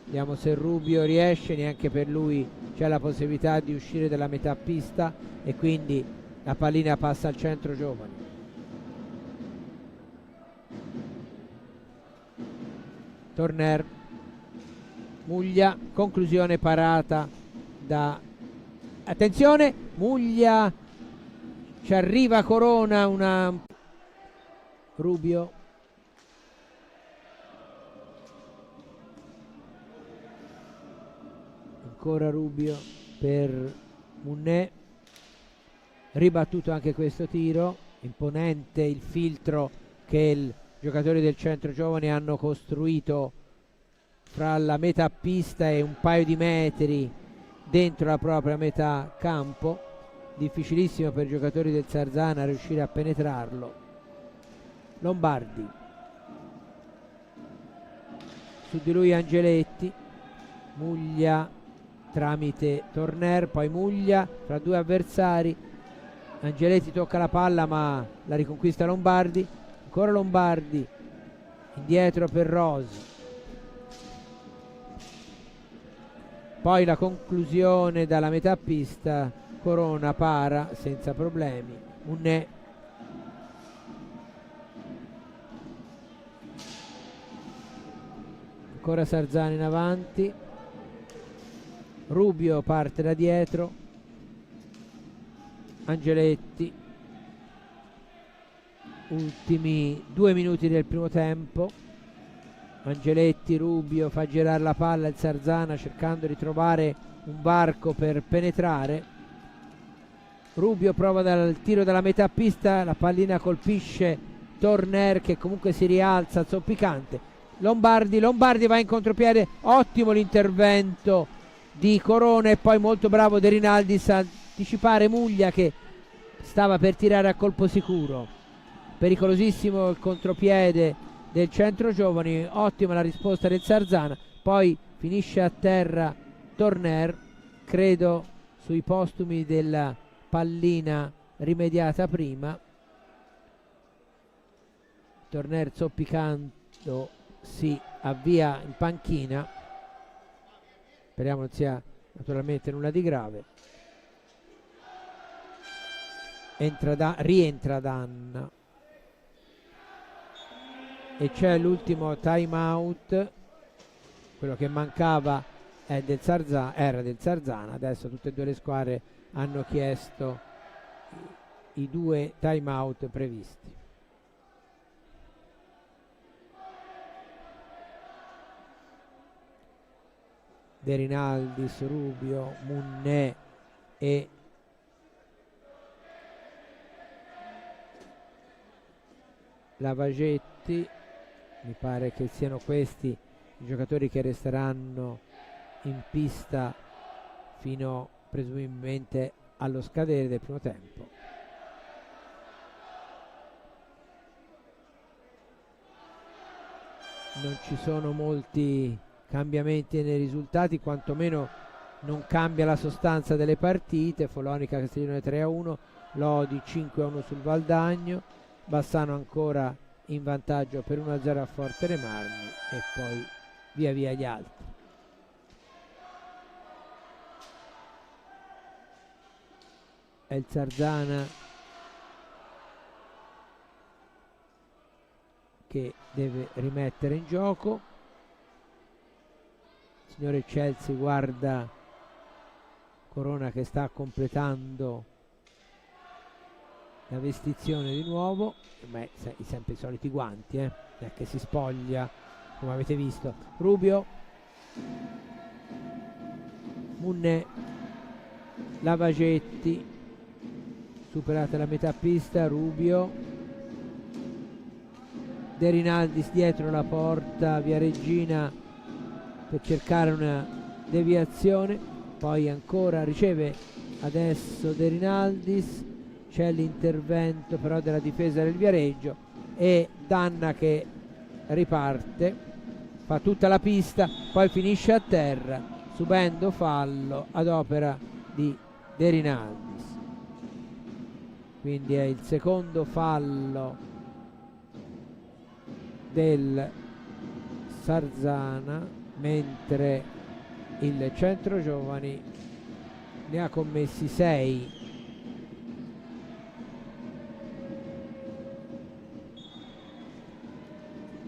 vediamo se Rubio riesce, neanche per lui c'è la possibilità di uscire dalla metà pista e quindi la pallina passa al centro giovani. Torner, Muglia, conclusione parata da, attenzione, Muglia, ci arriva Corona, una Rubio, ancora Rubio per Munné, ribattuto anche questo tiro, imponente il filtro che i giocatori del centro giovani hanno costruito fra la metà pista e un paio di metri dentro la propria metà campo, difficilissimo per i giocatori del Sarzana riuscire a penetrarlo. Lombardi, su di lui Angeletti, Muglia tramite Torner, poi Muglia fra due avversari, Angeletti tocca la palla ma la riconquista Lombardi, ancora Lombardi, indietro per Rosi, poi la conclusione dalla metà pista, Corona para senza problemi. Munné, ancora Sarzana in avanti, Rubio parte da dietro, Angeletti, ultimi 2 minuti del primo tempo, Angeletti, Rubio, fa girare la palla il Sarzana cercando di trovare un varco per penetrare. Rubio prova dal tiro dalla metà pista, la pallina colpisce Torner che comunque si rialza zoppicante. Lombardi va in contropiede, ottimo l'intervento di Corona e poi molto bravo De Rinaldis a anticipare Muglia che stava per tirare a colpo sicuro. Pericolosissimo il contropiede del Centro Giovani, ottima la risposta del Sarzana, poi finisce a terra Torner, credo sui postumi della pallina rimediata prima. Torner zoppicando si avvia in panchina, speriamo non sia naturalmente nulla di grave. Rientra Danna e c'è l'ultimo time out, quello che mancava era del Sarzana. Adesso tutte e due le squadre hanno chiesto i 2 time out previsti. De Rinaldis, Rubio, Munnè e Lavagetti, mi pare che siano questi i giocatori che resteranno in pista fino presumibilmente allo scadere del primo tempo. Non ci sono molti cambiamenti nei risultati, quantomeno non cambia la sostanza delle partite. Follonica Castiglione 3-1, Lodi 5-1 sul Valdagno, Bassano ancora in vantaggio per 1-0 a Forte dei Marmi e poi via via gli altri. È il Sarzana che deve rimettere in gioco. Il signore Chelsea guarda Corona che sta completando la vestizione di nuovo, ma sempre i soliti guanti, che si spoglia come avete visto. Rubio, Munnè, Lavagetti, superata la metà pista, Rubio, De Rinaldis dietro la porta via Regina per cercare una deviazione, poi ancora riceve adesso De Rinaldis, c'è l'intervento però della difesa del Viareggio e Danna che riparte, fa tutta la pista, poi finisce a terra subendo fallo ad opera di De Rinaldis. Quindi è il secondo fallo del Sarzana, mentre il Centro Giovani ne ha commessi 6.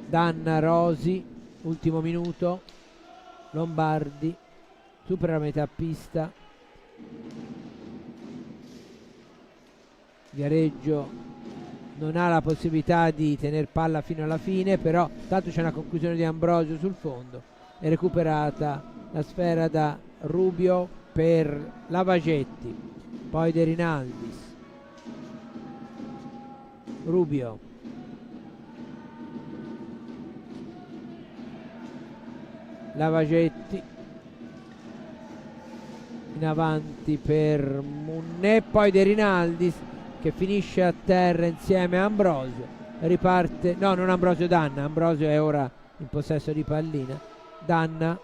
Danna, Rosi, ultimo minuto, Lombardi supera la metà pista, Viareggio non ha la possibilità di tenere palla fino alla fine, però tanto c'è una conclusione di Ambrosio sul fondo, è recuperata la sfera da Rubio per Lavagetti, poi De Rinaldis, Rubio, Lavagetti in avanti per Munnè, poi De Rinaldis che finisce a terra insieme a Ambrosio, riparte, no, non Ambrosio, Danna. Ambrosio è ora in possesso di pallina. Danna,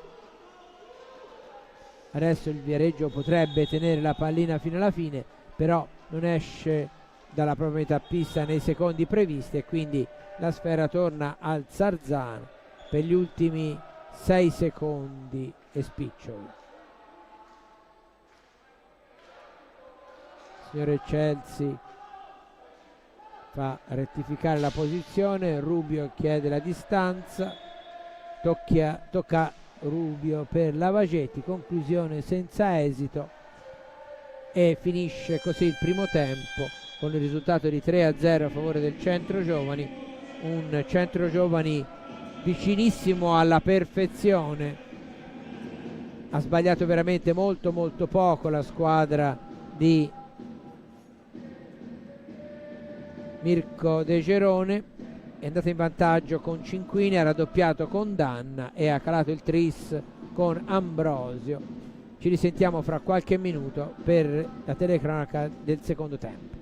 adesso il Viareggio potrebbe tenere la pallina fino alla fine, però non esce dalla propria metà pista nei secondi previsti e quindi la sfera torna al Sarzana per gli ultimi 6 secondi e spiccioli. Signore Chelsea fa rettificare la posizione, Rubio chiede la distanza, tocca Rubio per Lavagetti, conclusione senza esito e finisce così il primo tempo con il risultato di 3-0 a favore del Centro Giovani, un Centro Giovani vicinissimo alla perfezione. Ha sbagliato veramente molto poco la squadra di Mirko De Gerone, è andata in vantaggio con Cinquini, ha raddoppiato con Danna e ha calato il tris con Ambrosio. Ci risentiamo fra qualche minuto per la telecronaca del secondo tempo.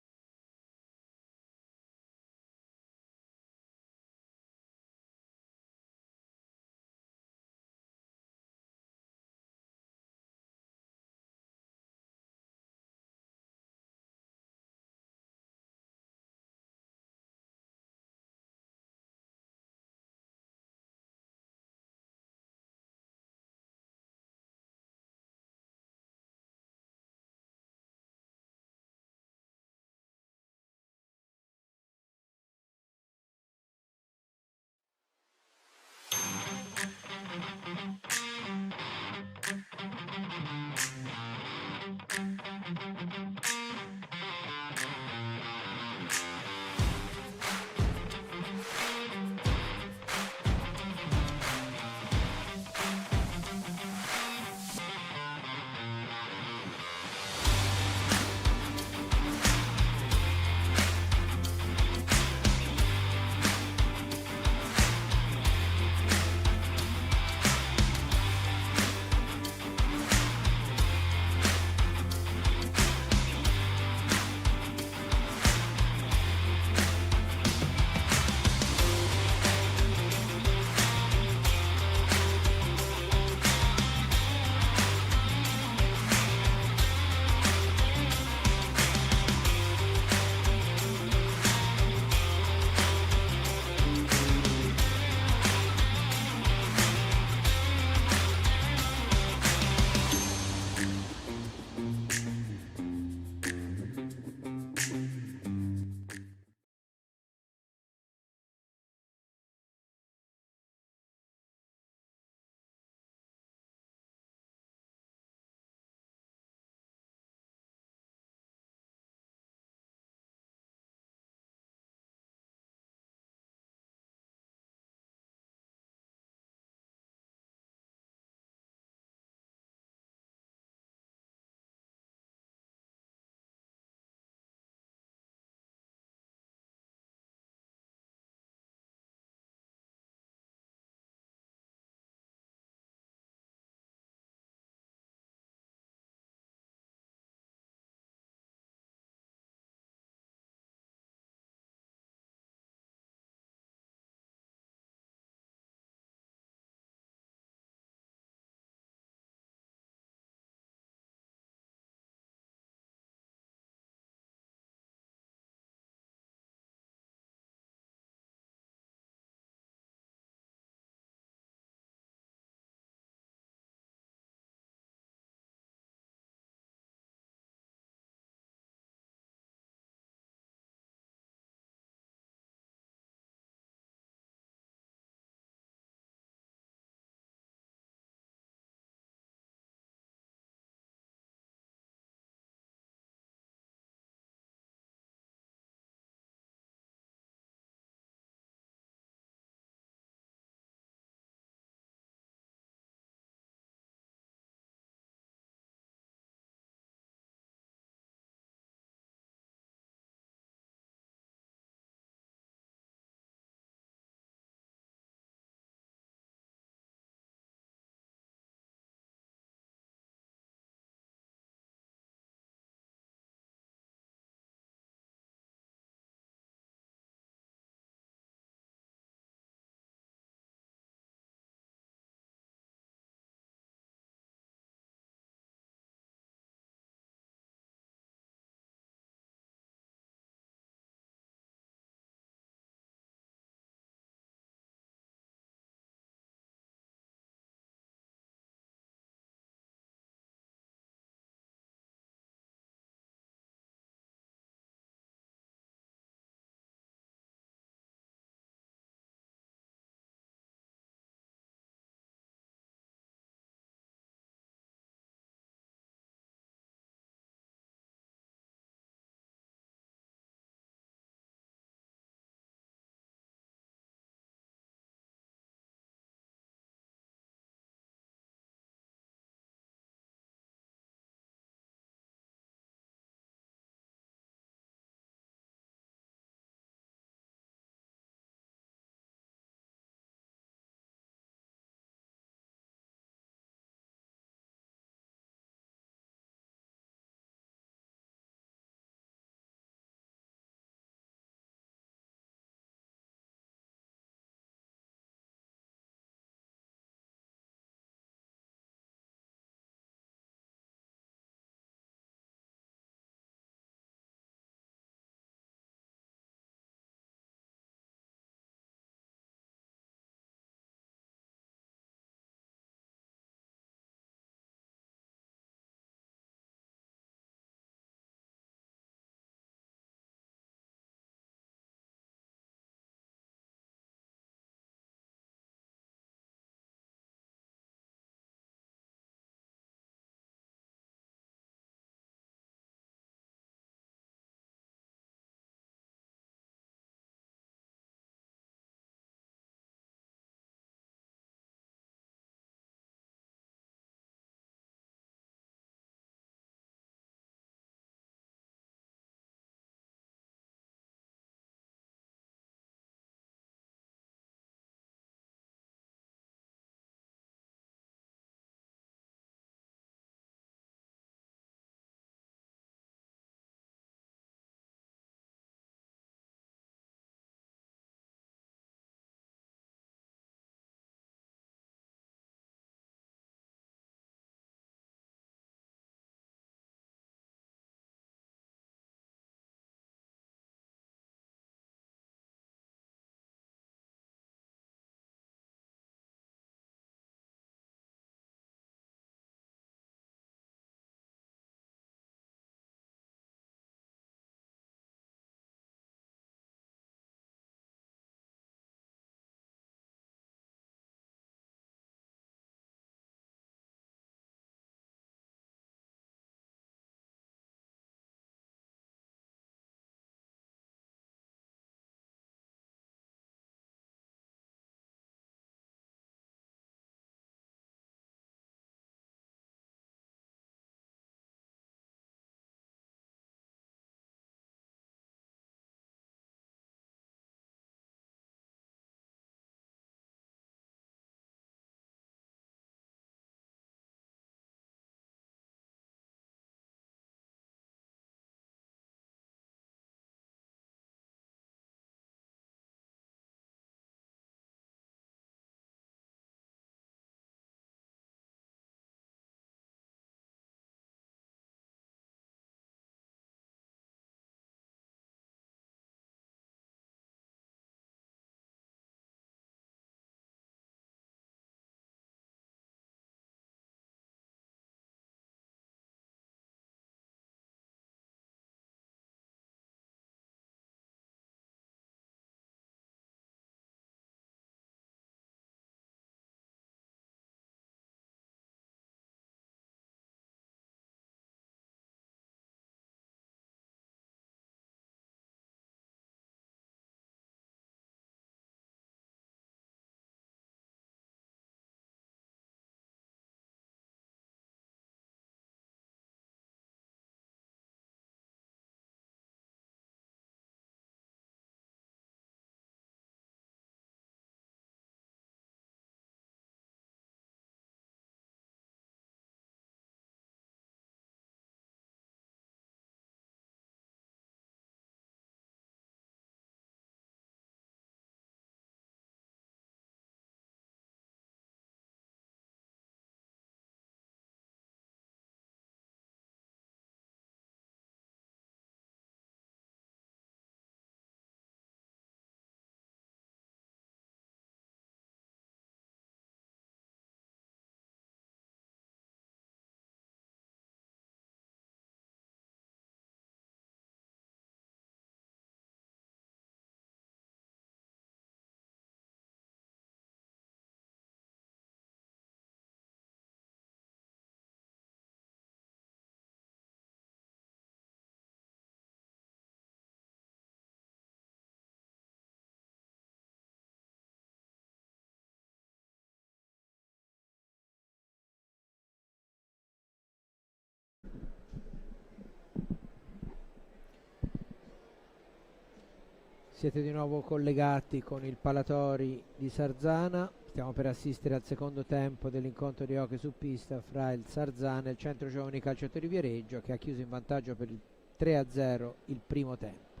Siete di nuovo collegati con il Palatori di Sarzana. Stiamo per assistere al secondo tempo dell'incontro di hockey su pista fra il Sarzana e il Centro Giovani Calciatori Viareggio, che ha chiuso in vantaggio per il 3-0 il primo tempo.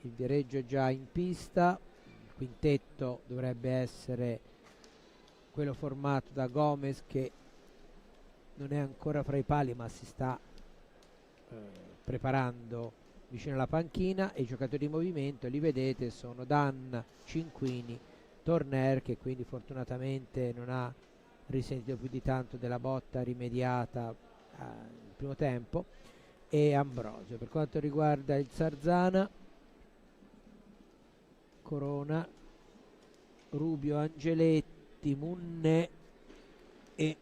Il Viareggio è già in pista, il quintetto dovrebbe essere quello formato da Gomez, che non è ancora fra i pali ma si sta preparando vicino alla panchina, e i giocatori in movimento li vedete, sono Danna, Cinquini, Torner, che quindi fortunatamente non ha risentito più di tanto della botta rimediata nel primo tempo, e Ambrosio. Per quanto riguarda il Sarzana, Corona, Rubio, Angeletti, Munne, e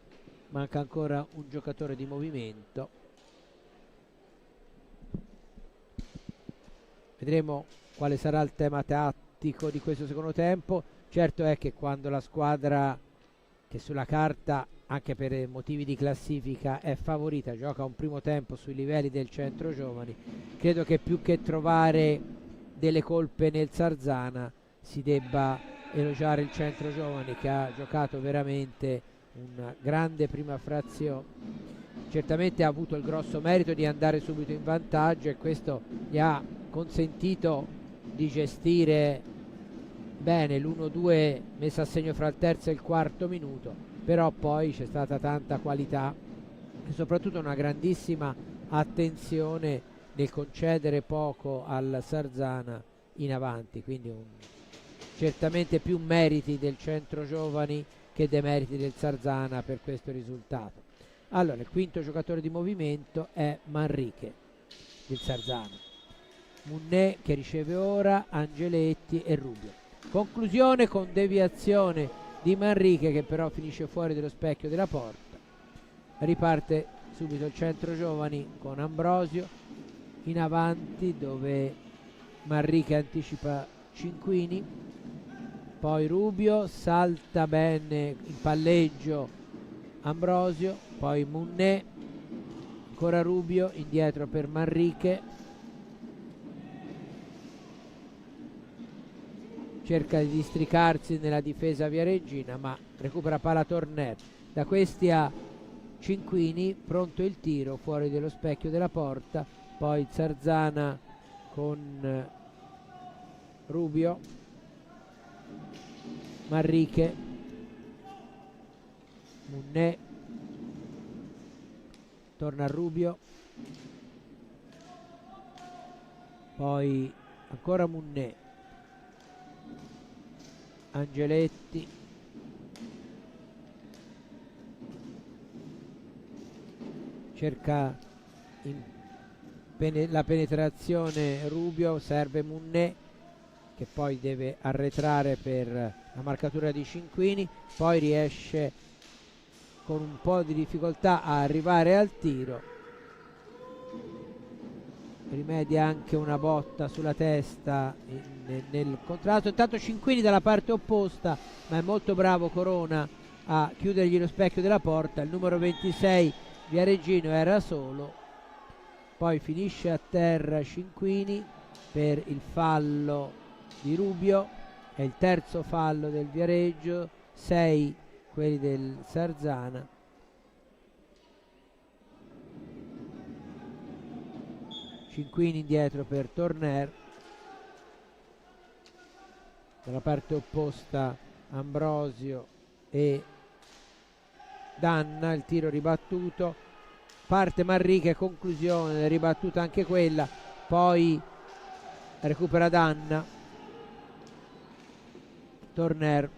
manca ancora un giocatore di movimento. Vedremo quale sarà il tema tattico di questo secondo tempo. Certo è che quando la squadra, che sulla carta anche per motivi di classifica è favorita, gioca un primo tempo sui livelli del Centro Giovani, credo che più che trovare delle colpe nel Sarzana si debba elogiare il Centro Giovani, che ha giocato veramente una grande prima frazione. Certamente ha avuto il grosso merito di andare subito in vantaggio, e questo gli ha consentito di gestire bene l'1-2 messo a segno fra il terzo e il quarto minuto, però poi c'è stata tanta qualità e soprattutto una grandissima attenzione nel concedere poco al Sarzana in avanti, quindi certamente più meriti del Centro Giovani che demeriti del Sarzana per questo risultato. Allora, il quinto giocatore di movimento è Manrique del Sarzana, Munne che riceve ora, Angeletti e Rubio. Conclusione con deviazione di Manrique, che però finisce fuori dello specchio della porta. Riparte subito il Centro Giovani con Ambrosio in avanti, dove Manrique anticipa Cinquini, poi Rubio, salta bene in palleggio Ambrosio, poi Munne, ancora Rubio, indietro per Manrique, cerca di districarsi nella difesa viareggina ma recupera palla Torner. Da questi a Cinquini, pronto il tiro fuori dello specchio della porta, poi Sarzana con Rubio, Manrique, Munne, torna a Rubio, poi ancora Munne, Angeletti, cerca la penetrazione Rubio, serve Munne che poi deve arretrare per la marcatura di Cinquini, poi riesce con un po' di difficoltà a arrivare al tiro, rimedia anche una botta sulla testa nel contrasto. Intanto Cinquini dalla parte opposta, ma è molto bravo Corona a chiudergli lo specchio della porta. Il numero 26 viareggino era solo, poi finisce a terra Cinquini per il fallo di Rubio, è il terzo fallo del Viareggio, 6 quelli del Sarzana. Cinquini indietro per Torner, dalla parte opposta Ambrosio e Danna, il tiro ribattuto, parte Manrique, conclusione, ribattuta anche quella, poi recupera Danna, Torner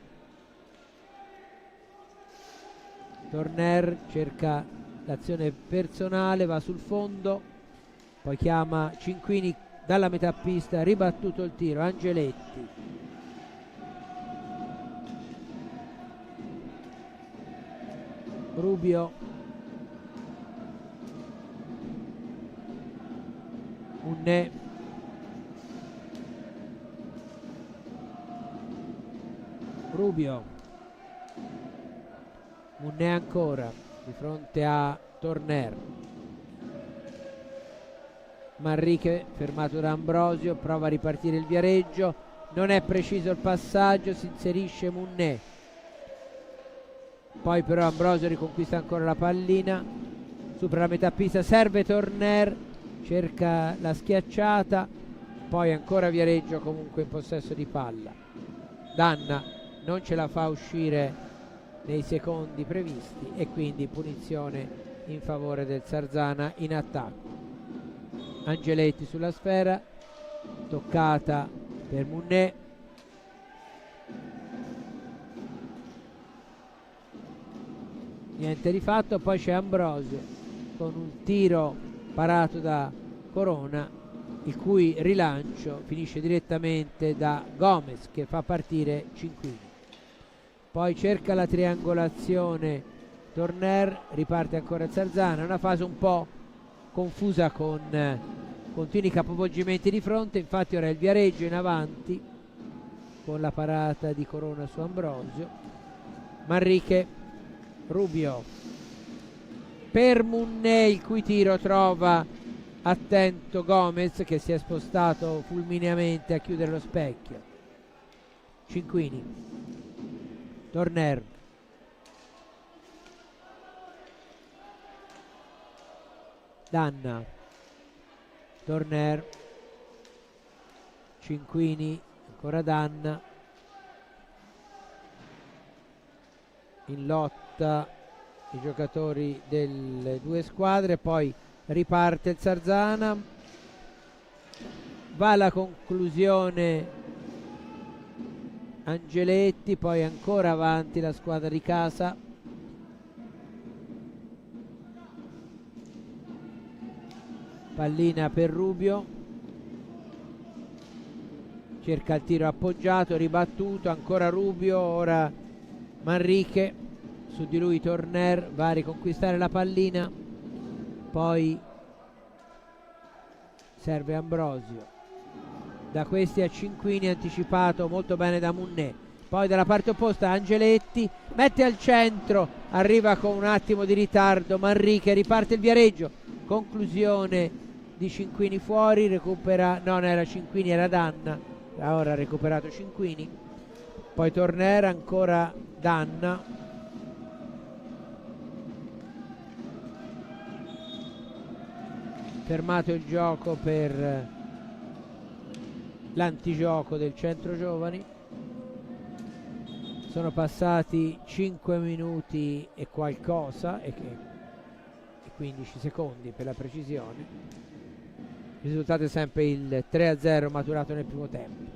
cerca l'azione personale, va sul fondo, poi chiama Cinquini dalla metà pista, ribattuto il tiro, Angeletti, Rubio, Munne, Rubio, Munne ancora di fronte a Torner, Manrique fermato da Ambrosio, prova a ripartire il Viareggio, non è preciso il passaggio, si inserisce Munné, poi però Ambrosio riconquista ancora la pallina, supera la metà pista, serve Torner, cerca la schiacciata, poi ancora Viareggio comunque in possesso di palla. Danna non ce la fa uscire nei secondi previsti e quindi punizione in favore del Sarzana in attacco. Angeletti sulla sfera, toccata per Munné, niente di fatto, poi c'è Ambrosio con un tiro parato da Corona, il cui rilancio finisce direttamente da Gomez che fa partire Cinquini. Poi cerca la triangolazione Torner, riparte ancora Sarzana, una fase un po' confusa con continui capovolgimenti di fronte, infatti ora il Viareggio in avanti con la parata di Corona su Ambrosio. Manrique, Rubio per Munné, il cui tiro trova attento Gomez che si è spostato fulmineamente a chiudere lo specchio. Cinquini, Torner, Danna, Torner, Cinquini, ancora Danna, in lotta i giocatori delle due squadre, poi riparte il Sarzana, va alla conclusione Angeletti, poi ancora avanti la squadra di casa. Pallina per Rubio, cerca il tiro appoggiato, ribattuto, ancora Rubio, ora Manrique, su di lui Torner, va a riconquistare la pallina, poi serve Ambrosio, da questi a Cinquini, anticipato molto bene da Munné, poi dalla parte opposta Angeletti, mette al centro, arriva con un attimo di ritardo Manrique, riparte il Viareggio, conclusione di Cinquini fuori, recupera, non era Cinquini, era Danna, ora ha recuperato Cinquini, poi Torner, ancora Danna, fermato il gioco per l'antigioco del centro giovani. Sono passati 5 minuti e qualcosa e 15 secondi per la precisione. Il risultato è sempre il 3-0 maturato nel primo tempo.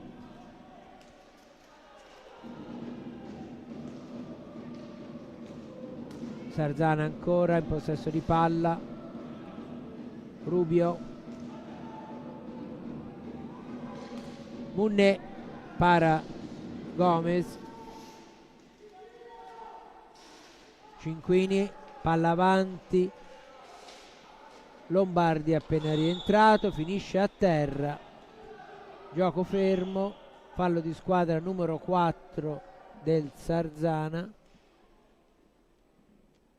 Sarzana ancora in possesso di palla, Rubio, Munné, para Gomez, Cinquini, palla avanti, Lombardi appena rientrato, finisce a terra, gioco fermo, fallo di squadra numero 4 del Sarzana,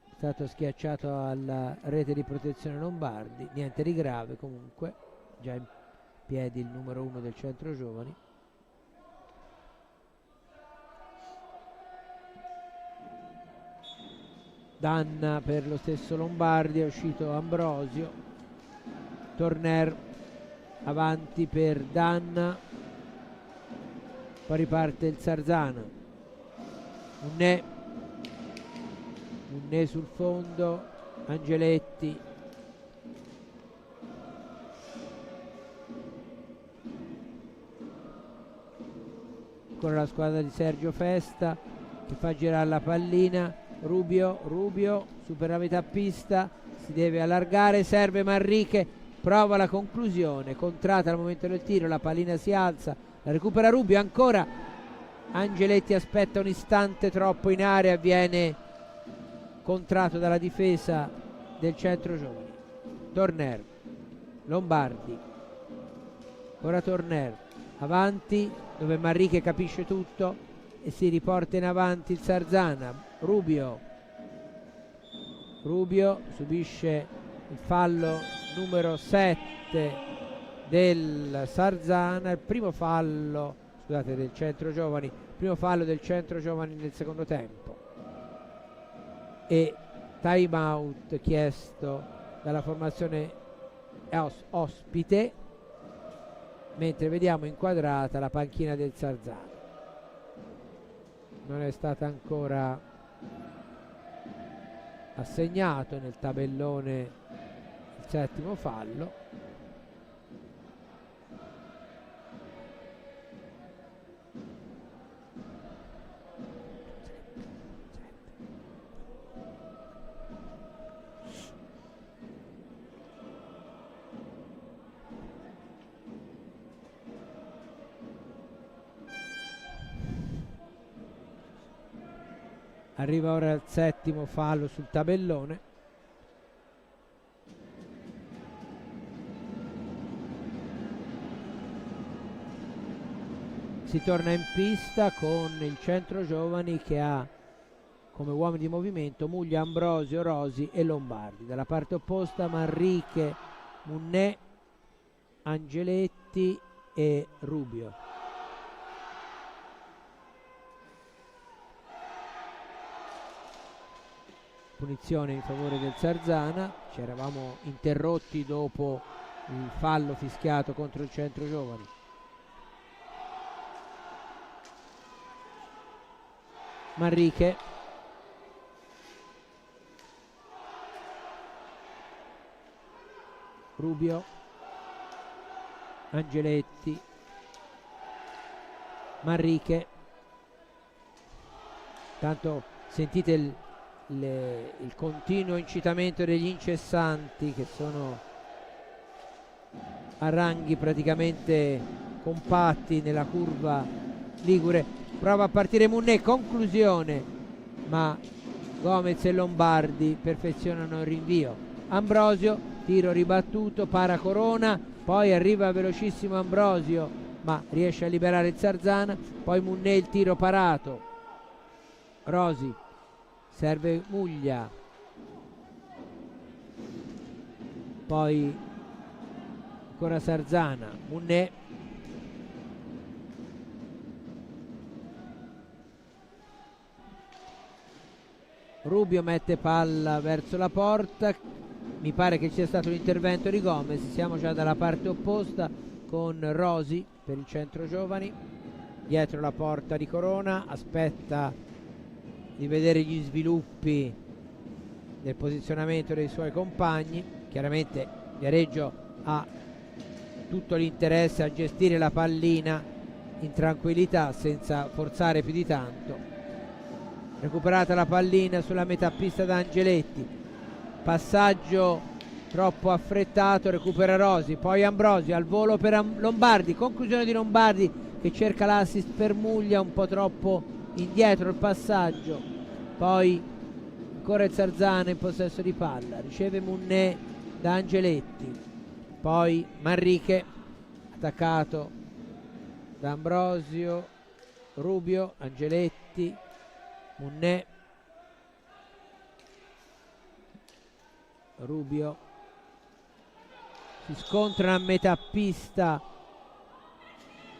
è stato schiacciato alla rete di protezione Lombardi, niente di grave comunque, già in piedi il numero 1 del centro giovani. Danna per lo stesso Lombardi, è uscito Ambrosio, Torner avanti per Danna, poi riparte il Sarzana, Munné sul fondo, Angeletti, ancora la squadra di Sergio Festa che fa girare la pallina, Rubio supera la metà pista, si deve allargare, serve Manrique, prova la conclusione, contratta al momento del tiro, la pallina si alza, la recupera Rubio, ancora Angeletti aspetta un istante troppo in area, viene contratto dalla difesa del centro giovani. Torner, Lombardi, ora Torner avanti dove Manrique capisce tutto e si riporta in avanti il Sarzana. Rubio subisce il fallo numero 7 del Sarzana, il primo fallo, scusate, del centro giovani, primo fallo del centro giovani nel secondo tempo, e time out chiesto dalla formazione ospite, mentre vediamo inquadrata la panchina del Sarzana. Non è stata ancora assegnato nel tabellone il settimo fallo. Arriva ora il settimo fallo sul tabellone. Si torna in pista con il centro giovani che ha come uomini di movimento Muglia, Ambrosio, Rosi e Lombardi. Dalla parte opposta Manrique, Munnè, Angeletti e Rubio. Punizione in favore del Sarzana. Ci eravamo interrotti dopo il fallo fischiato contro il centro giovani. Manrique, Rubio, Angeletti, Manrique. Tanto sentite il continuo incitamento degli incessanti, che sono a ranghi praticamente compatti nella curva ligure. Prova a partire Munnè, conclusione, ma Gomez e Lombardi perfezionano il rinvio. Ambrosio, tiro ribattuto, para Corona, poi arriva velocissimo Ambrosio, ma riesce a liberare il Sarzana. Poi Munnè, il tiro parato. Rosi, serve Muglia, poi ancora Sarzana, Munnè, Rubio mette palla verso la porta. Mi pare che sia stato l'intervento di Gomez. Siamo già dalla parte opposta con Rosi per il centro giovani, dietro la porta di Corona. Aspetta di vedere gli sviluppi del posizionamento dei suoi compagni. Chiaramente Viareggio ha tutto l'interesse a gestire la pallina in tranquillità senza forzare più di tanto. Recuperata la pallina sulla metà pista da Angeletti, passaggio troppo affrettato, recupera Rosi, poi Ambrosio al volo per Lombardi, conclusione di Lombardi che cerca l'assist per Muglia, un po' troppo indietro il passaggio. Poi ancora il Sarzana in possesso di palla, riceve Munnè da Angeletti, poi Manrique attaccato da Ambrosio, Rubio, Angeletti, Munnè, Rubio, si scontrano a metà pista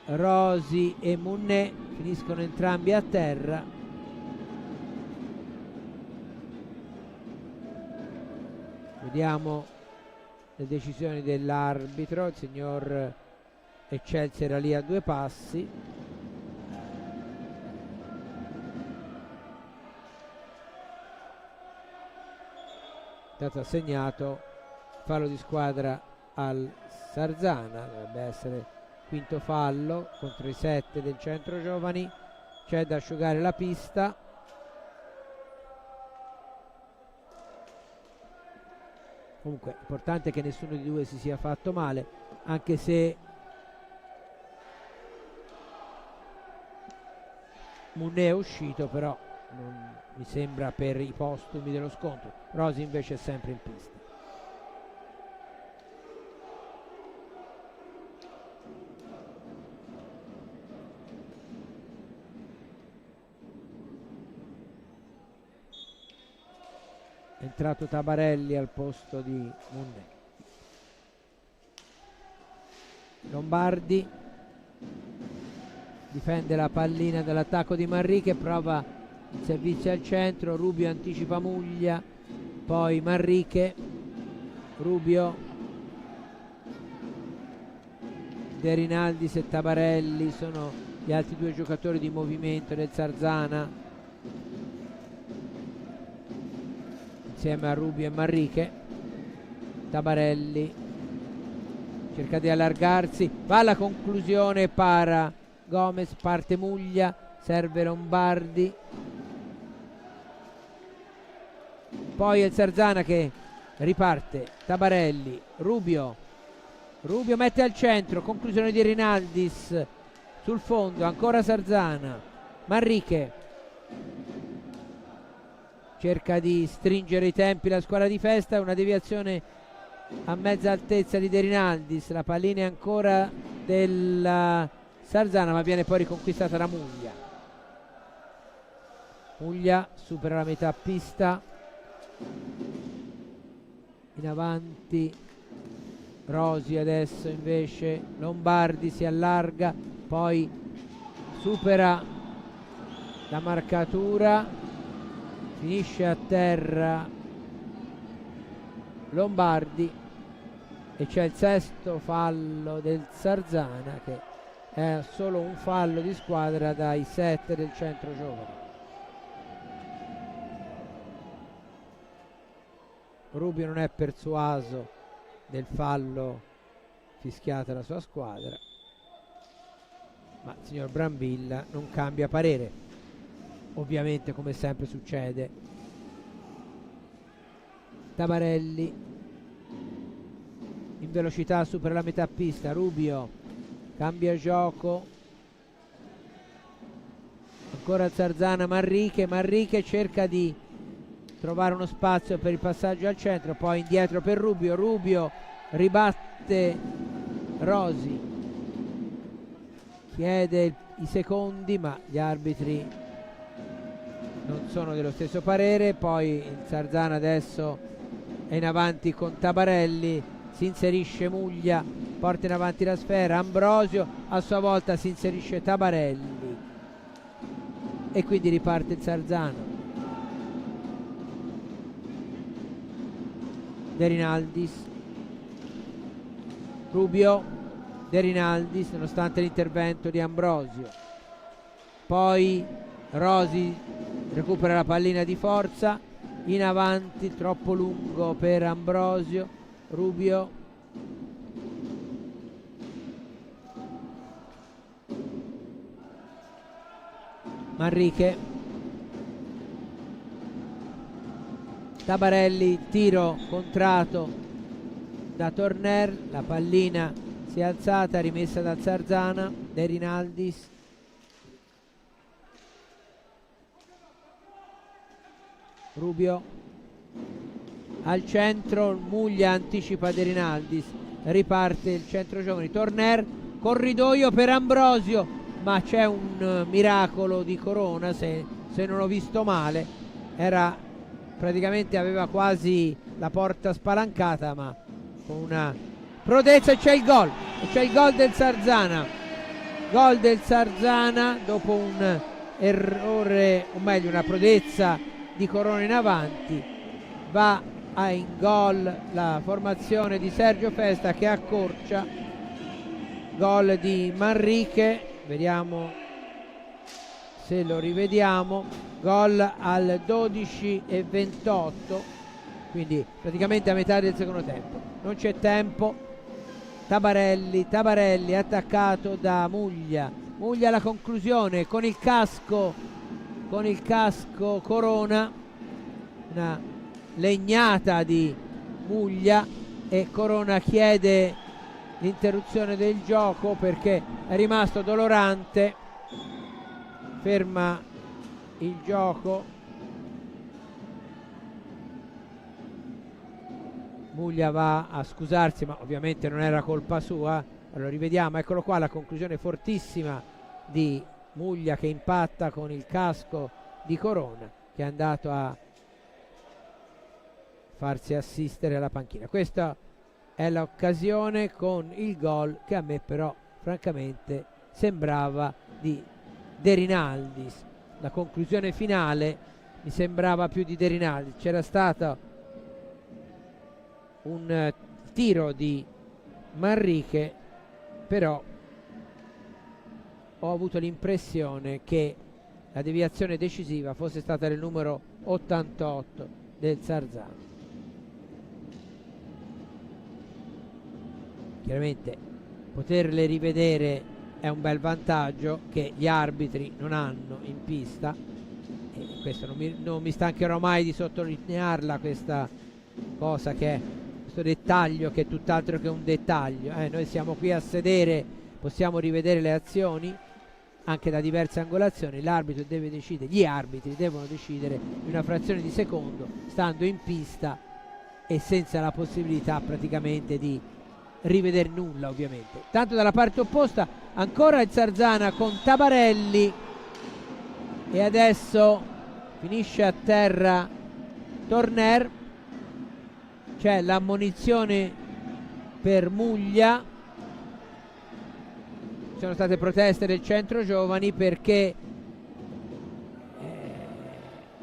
Rosi e Munnè, finiscono entrambi a terra. Vediamo le decisioni dell'arbitro. Il signor Excelsior era lì a 2 passi. È stato assegnato fallo di squadra al Sarzana, dovrebbe essere quinto fallo contro i 7 del centro giovani. C'è da asciugare la pista. Comunque importante che nessuno di due si sia fatto male, anche se Munnè è uscito, però non mi sembra per i postumi dello scontro. Rosi invece è sempre in pista. È entrato Tabarelli al posto di Munnè. Lombardi difende la pallina dall'attacco di Manrique, prova il servizio al centro, Rubio anticipa Muglia, poi Manrique, Rubio, De Rinaldis e Tabarelli sono gli altri due giocatori di movimento del Sarzana insieme a Rubio e Manrique. Tabarelli cerca di allargarsi, va alla conclusione, para Gomez, parte Muglia, serve Lombardi, poi il Sarzana che riparte, Tabarelli, Rubio mette al centro, conclusione di Rinaldis sul fondo, ancora Sarzana, Manrique cerca di stringere i tempi la squadra di Festa, una deviazione a mezza altezza di De Rinaldis, la pallina è ancora della Sarzana ma viene poi riconquistata da Muglia. Muglia supera la metà pista, in avanti Rosi, adesso invece Lombardi si allarga, poi supera la marcatura, finisce a terra Lombardi e c'è il sesto fallo del Sarzana, che è solo un fallo di squadra dai 7 del centro giovane. Rubio non è persuaso del fallo fischiato alla sua squadra, ma il signor Brambilla non cambia parere, ovviamente, come sempre succede. Tabarelli in velocità supera la metà pista, Rubio cambia gioco, ancora Zarzana, Manrique cerca di trovare uno spazio per il passaggio al centro, poi indietro per Rubio ribatte Rosi, chiede i secondi ma gli arbitri non sono dello stesso parere. Poi il Zarzana adesso è in avanti con Tabarelli, si inserisce Muglia, porta in avanti la sfera, Ambrosio, a sua volta si inserisce Tabarelli e quindi riparte il Zarzana. De Rinaldis, Rubio, De Rinaldis nonostante l'intervento di Ambrosio, poi Rosi recupera la pallina di forza, in avanti, troppo lungo per Ambrosio, Rubio, Manrique, Tabarelli, tiro contrato da Torner, la pallina si è alzata, rimessa da Zarzana, De Rinaldis, Rubio al centro, Muglia anticipa De Rinaldis, riparte il centro giovani, Torner, corridoio per Ambrosio, ma c'è un miracolo di Corona, se non ho visto male, era praticamente, aveva quasi la porta spalancata, ma con una prodezza, e c'è il gol del Zarzana, gol del Zarzana dopo un errore, o meglio una prodezza di Corona in avanti. Va in gol la formazione di Sergio Festa che accorcia, gol di Manrique, vediamo se lo rivediamo, gol al 12:28, quindi praticamente a metà del secondo tempo, non c'è tempo. Tabarelli attaccato da Muglia alla conclusione con il casco Corona, una legnata di Muglia, e Corona chiede l'interruzione del gioco perché è rimasto dolorante, ferma il gioco. Muglia va a scusarsi, ma ovviamente non era colpa sua. Allora rivediamo, eccolo qua, la conclusione fortissima di Muglia che impatta con il casco di Corona, che è andato a farsi assistere alla panchina. Questa è l'occasione con il gol che a me però francamente sembrava di De Rinaldis. La conclusione finale mi sembrava più di De Rinaldis. C'era stato un tiro di Manrique, però ho avuto l'impressione che la deviazione decisiva fosse stata il numero 88 del Zarzano. Chiaramente poterle rivedere è un bel vantaggio che gli arbitri non hanno in pista, e questo non mi stancherò mai di sottolinearla, questa cosa, che è questo dettaglio che è tutt'altro che un dettaglio. Noi siamo qui a sedere, possiamo rivedere le azioni anche da diverse angolazioni. L'arbitro deve decidere, gli arbitri devono decidere in una frazione di secondo, stando in pista e senza la possibilità praticamente di rivedere nulla, ovviamente. Tanto dalla parte opposta ancora il Zarzana con Tabarelli, e adesso finisce a terra Torner. C'è l'ammonizione per Muglia. Ci sono state proteste del centro giovani perché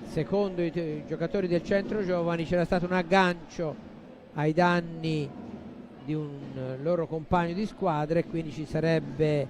secondo i giocatori del centro giovani c'era stato un aggancio ai danni di un loro compagno di squadra, e quindi ci sarebbero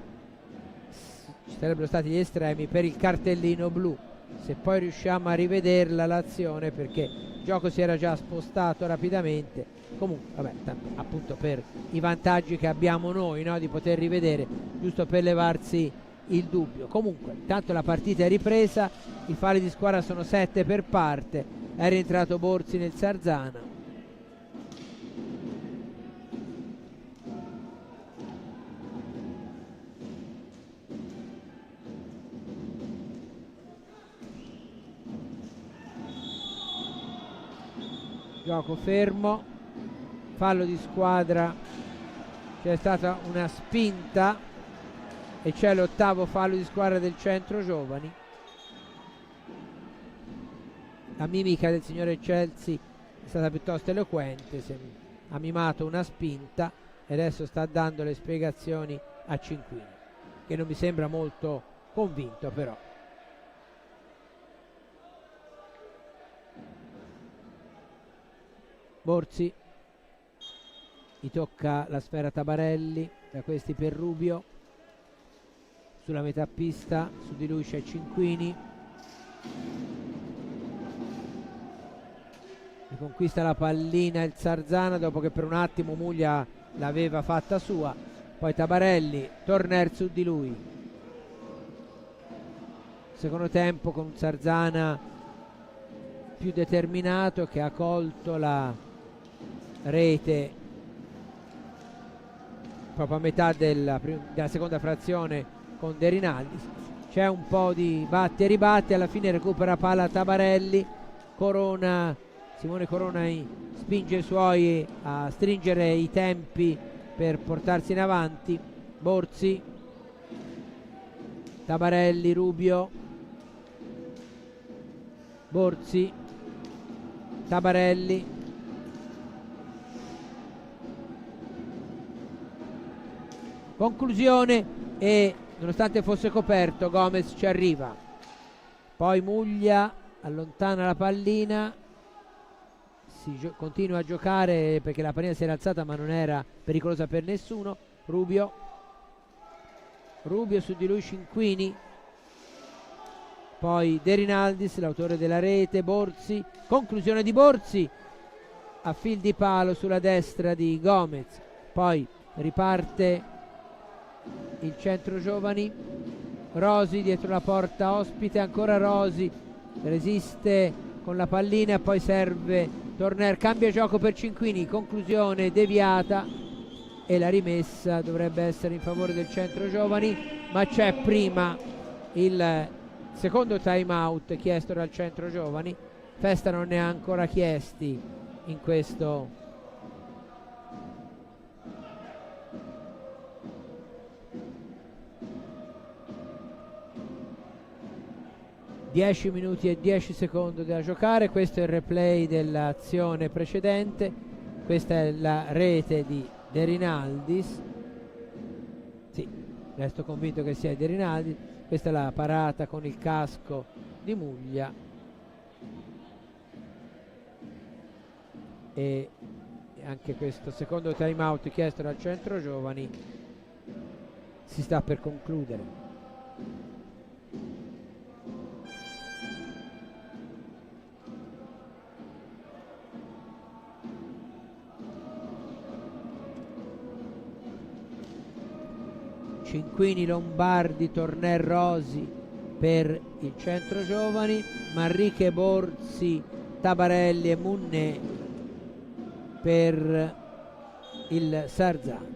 stati gli estremi per il cartellino blu. Se poi riusciamo a rivederla l'azione, perché il gioco si era già spostato rapidamente. Comunque vabbè, appunto per i vantaggi che abbiamo noi, no? Di poter rivedere, giusto per levarsi il dubbio. Comunque tanto la partita è ripresa, i falli di squadra sono 7 per parte, è rientrato Borzi nel Zarzana. Gioco fermo, fallo di squadra, c'è stata una spinta e c'è l'ottavo fallo di squadra del centro giovani. La mimica del signore Chelsea è stata piuttosto eloquente, ha mimato una spinta e adesso sta dando le spiegazioni a Cinquini, che non mi sembra molto convinto però. Borzi, gli tocca la sfera Tabarelli, da questi per Rubio, sulla metà pista, su di lui c'è Cinquini, riconquista la pallina il Zarzana dopo che per un attimo Muglia l'aveva fatta sua, poi Tabarelli, Torner su di lui. Secondo tempo con un Zarzana più determinato, che ha colto la rete proprio a metà della seconda frazione con De Rinaldis. C'è un po' di batte e ribatte, alla fine recupera palla Tabarelli, Simone Corona spinge i suoi a stringere i tempi per portarsi in avanti. Borzi, Tabarelli, Rubio, Borzi, Tabarelli, conclusione, e nonostante fosse coperto Gomez ci arriva. Poi Muglia allontana la pallina, continua a giocare perché la pallina si era alzata ma non era pericolosa per nessuno. Rubio su di lui Cinquini, poi De Rinaldis, l'autore della rete. Borzi, conclusione di Borzi a fil di palo sulla destra di Gomez. Poi riparte il centro giovani, Rosi dietro la porta ospite, ancora Rosi resiste con la pallina, poi serve Torner, cambia gioco per Cinquini, conclusione deviata e la rimessa dovrebbe essere in favore del centro giovani, ma c'è prima il secondo time out chiesto dal centro giovani. Festa non ne ha ancora chiesti in questo 10 minuti e 10 secondi da giocare. Questo è il replay dell'azione precedente. Questa è la rete di De Rinaldis. Sì, resto convinto che sia De Rinaldis. Questa è la parata con il casco di Muglia. E anche questo secondo time out chiesto dal Centro Giovani si sta per concludere. Cinquini, Lombardi, Torner, Rosi per il Centro Giovani, Manrique, Borzi, Tabarelli e Munné per il Sarzana.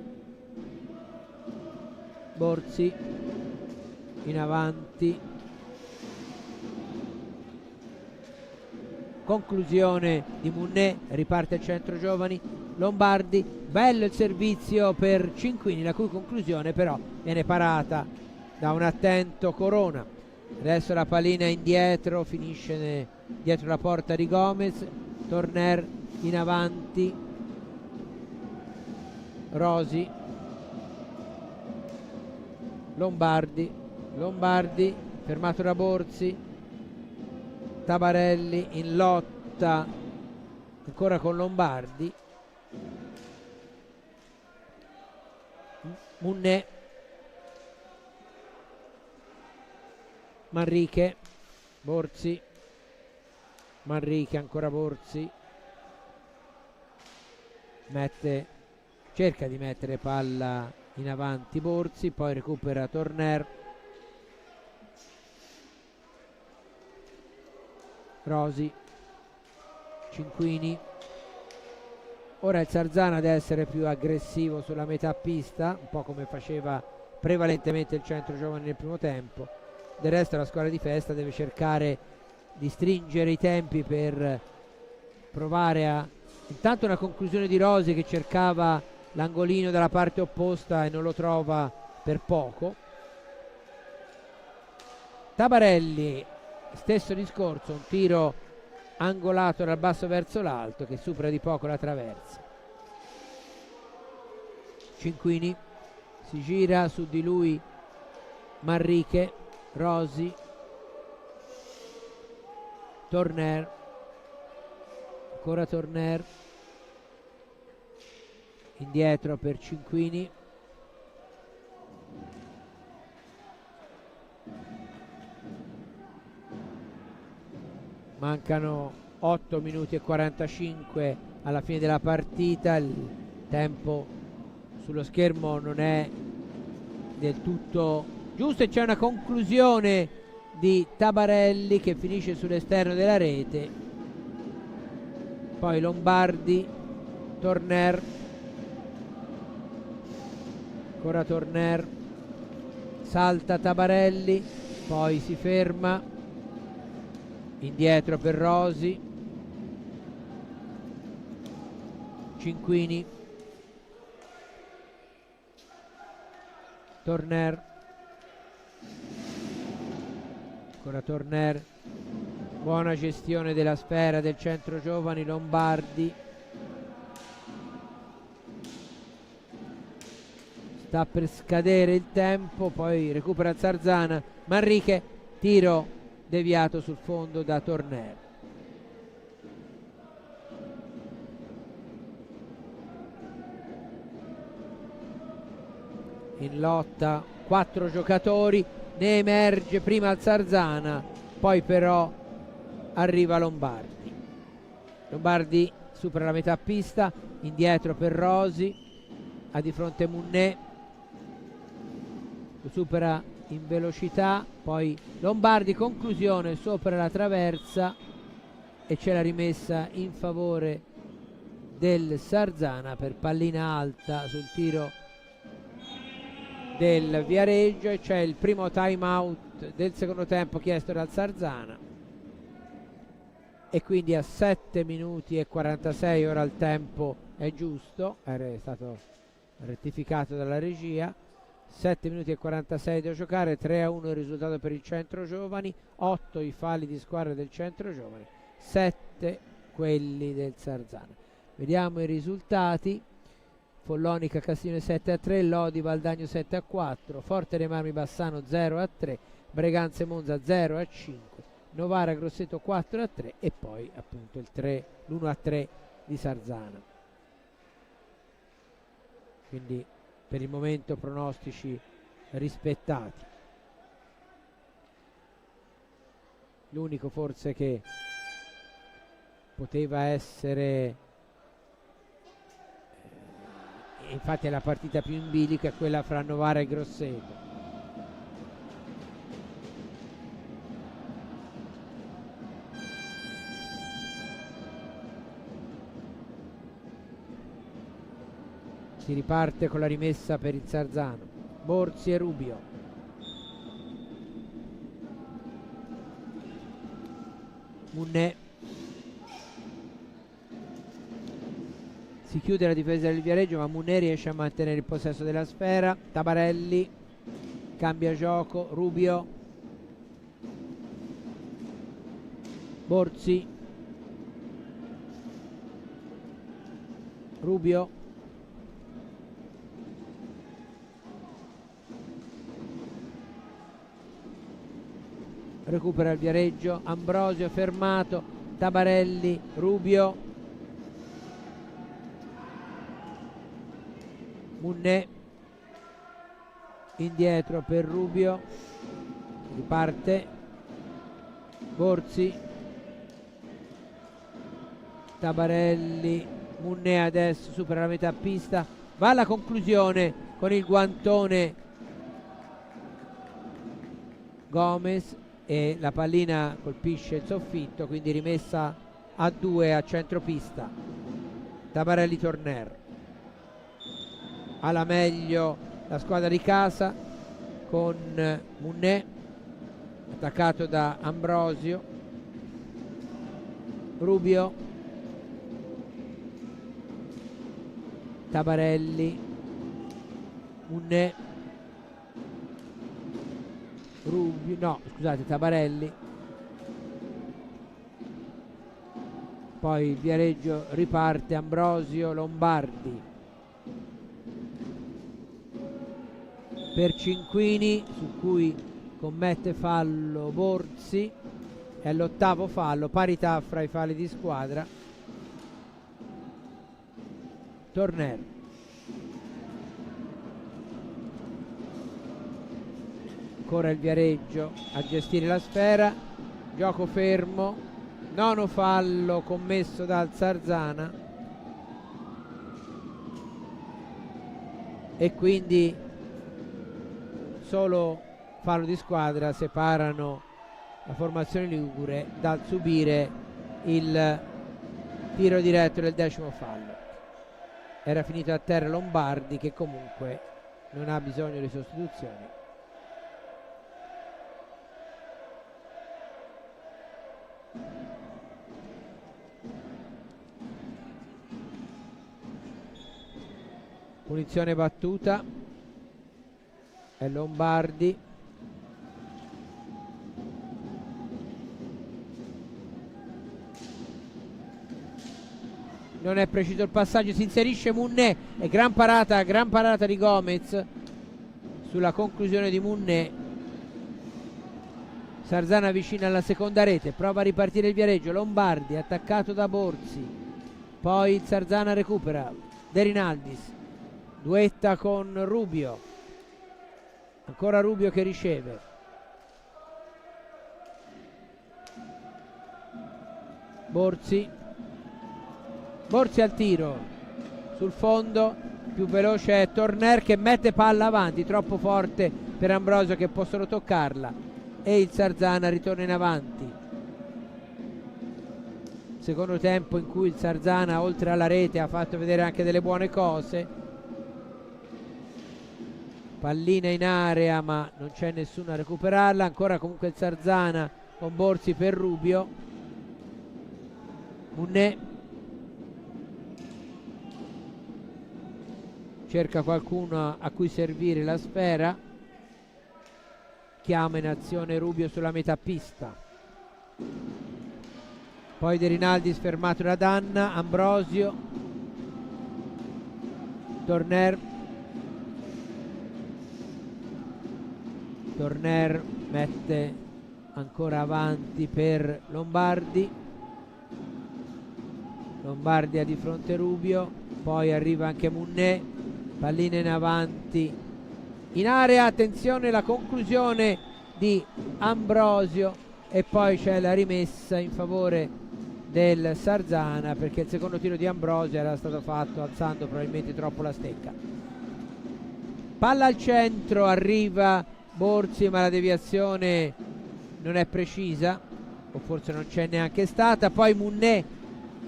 Borzi in avanti, conclusione di Munné, riparte il Centro Giovani. Lombardi, bello il servizio per Cinquini, la cui conclusione però viene parata da un attento Corona. Adesso la pallina indietro, finisce dietro la porta di Gomez. Torner in avanti, Rosi, Lombardi, fermato da Borzi, Tabarelli in lotta ancora con Lombardi, Munné, Manrique, Borzi, Manrique, ancora Borzi, cerca di mettere palla in avanti Borzi, poi recupera Torner, Rosi, Cinquini. Ora il Sarzana deve essere più aggressivo sulla metà pista, un po' come faceva prevalentemente il Centro Giovani nel primo tempo. Del resto la squadra di Festa deve cercare di stringere i tempi per provare a... Intanto una conclusione di Rosi che cercava l'angolino dalla parte opposta e non lo trova per poco. Tabarelli, stesso discorso, un tiro angolato dal basso verso l'alto che supera di poco la traversa. Cinquini, si gira su di lui Manrique, Rosi, Torner, ancora Torner, indietro per Cinquini, mancano 8 minuti e 45 alla fine della partita, il tempo sullo schermo non è del tutto giusto e c'è una conclusione di Tabarelli che finisce sull'esterno della rete, poi Lombardi, Torner, ancora Torner, salta Tabarelli, poi si ferma, indietro per Rosi, Cinquini, Torner, ancora Torner, buona gestione della sfera del Centro Giovani, Lombardi, sta per scadere il tempo, poi recupera Sarzana, Manrique, tiro deviato sul fondo da Torner. In lotta 4 giocatori, ne emerge prima il Sarzana, poi però arriva Lombardi. Lombardi supera la metà pista, indietro per Rosi, ha di fronte Munné, lo supera in velocità, poi Lombardi, conclusione sopra la traversa e c'è la rimessa in favore del Sarzana per pallina alta sul tiro del Viareggio e c'è il primo time out del secondo tempo chiesto dal Sarzana e quindi a 7 minuti e 46 ora il tempo è giusto, è stato rettificato dalla regia. 7 minuti e 46 da giocare, 3-1 il risultato per il Centro Giovani, 8 i falli di squadra del Centro Giovani, 7 quelli del Sarzana. Vediamo i risultati. Follonica Castiglione 7-3, Lodi Valdagno 7-4, Forte dei Marmi Bassano 0-3, Breganze Monza 0-5, Novara Grosseto 4-3 e poi appunto l'1-3 di Sarzana. Quindi per il momento pronostici rispettati. L'unico forse che poteva essere, infatti è la partita più in bilico, è quella fra Novara e Grosseto. Si riparte con la rimessa per il Sarzano. Borzi e Rubio. Munnè. Si chiude la difesa del Viareggio, ma Munnè riesce a mantenere il possesso della sfera. Tabarelli cambia gioco. Rubio. Borzi. Rubio. Recupera il Viareggio. Ambrosio fermato. Tabarelli. Rubio. Munnè indietro per Rubio, riparte Borzi, Tabarelli, Munnè adesso supera la metà pista, va alla conclusione con il guantone Gomez e la pallina colpisce il soffitto, quindi rimessa a 2 a centropista. Tabarelli Torner. Alla meglio la squadra di casa con Munnè attaccato da Ambrosio. Rubio, Tabarelli, Munnè, Rubio, no scusate, Tabarelli, poi il Viareggio riparte, Ambrosio, Lombardi per Cinquini, su cui commette fallo Borzi, è l'8º fallo, parità fra i falli di squadra. Torner. Ancora il Viareggio a gestire la sfera, gioco fermo, 9º fallo commesso dal Sarzana e quindi solo fallo di squadra separano la formazione ligure dal subire il tiro diretto del 10º fallo. Era finito a terra Lombardi, che comunque non ha bisogno di sostituzioni. Punizione battuta, è Lombardi. Non è preciso il passaggio, si inserisce Munnè e gran parata di Gomez sulla conclusione di Munnè. Sarzana vicina alla seconda rete, prova a ripartire il Viareggio, Lombardi attaccato da Borzi, poi il Sarzana recupera, De Rinaldis duetta con Rubio, ancora Rubio che riceve, Borzi al tiro, sul fondo più veloce è Torner che mette palla avanti, troppo forte per Ambrosio che può solo toccarla, e il Sarzana ritorna in avanti. Secondo tempo in cui il Sarzana oltre alla rete ha fatto vedere anche delle buone cose. Pallina in area ma non c'è nessuno a recuperarla, ancora comunque il Sarzana con Borzi per Rubio. Munnè cerca qualcuno a cui servire la sfera, chiama in azione Rubio sulla metà pista, poi De Rinaldis fermato da Danna, Ambrosio Torner mette ancora avanti per Lombardi. Lombardi ha di fronte Rubio, poi arriva anche Munné, pallina in avanti in area, attenzione la conclusione di Ambrosio e poi c'è la rimessa in favore del Sarzana perché il secondo tiro di Ambrosio era stato fatto alzando probabilmente troppo la stecca. Palla al centro, arriva Borzi ma la deviazione non è precisa o forse non c'è neanche stata, poi Munné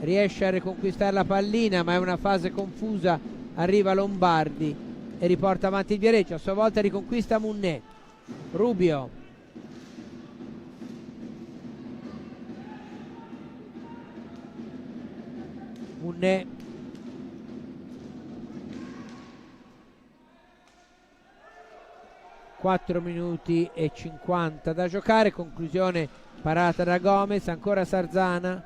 riesce a riconquistare la pallina ma è una fase confusa, arriva Lombardi e riporta avanti il Viareggio, a sua volta riconquista Munné. Rubio, Munné, quattro minuti e 50 da giocare, conclusione parata da Gomez, ancora Sarzana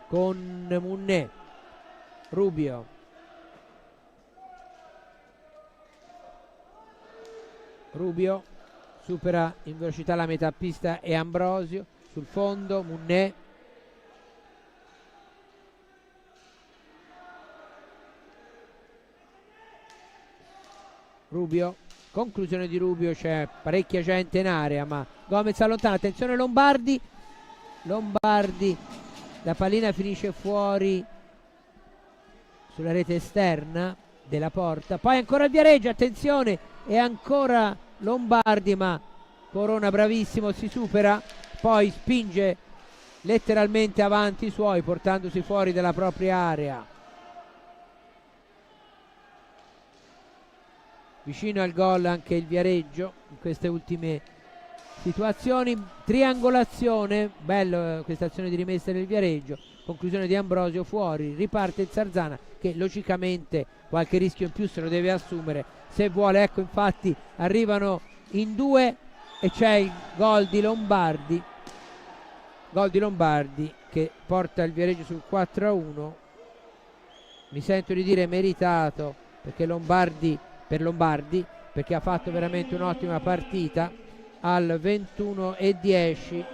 con Munné. Rubio, Rubio supera in velocità la metà pista e Ambrosio sul fondo. Munné, Rubio, conclusione di Rubio, c'è parecchia gente in area ma Gomez allontana, attenzione Lombardi, la pallina finisce fuori sulla rete esterna della porta, poi ancora il Viareggio, attenzione, e ancora Lombardi ma Corona bravissimo, si supera, poi spinge letteralmente avanti i suoi portandosi fuori dalla propria area. Vicino al gol anche il Viareggio in queste ultime situazioni, triangolazione, bello questa azione di rimessa del Viareggio, conclusione di Ambrosio fuori, riparte il Sarzana che logicamente qualche rischio in più se lo deve assumere se vuole, ecco infatti arrivano in due e c'è il gol di Lombardi che porta il Viareggio sul 4-1, mi sento di dire meritato perché per Lombardi perché ha fatto veramente un'ottima partita al 21-10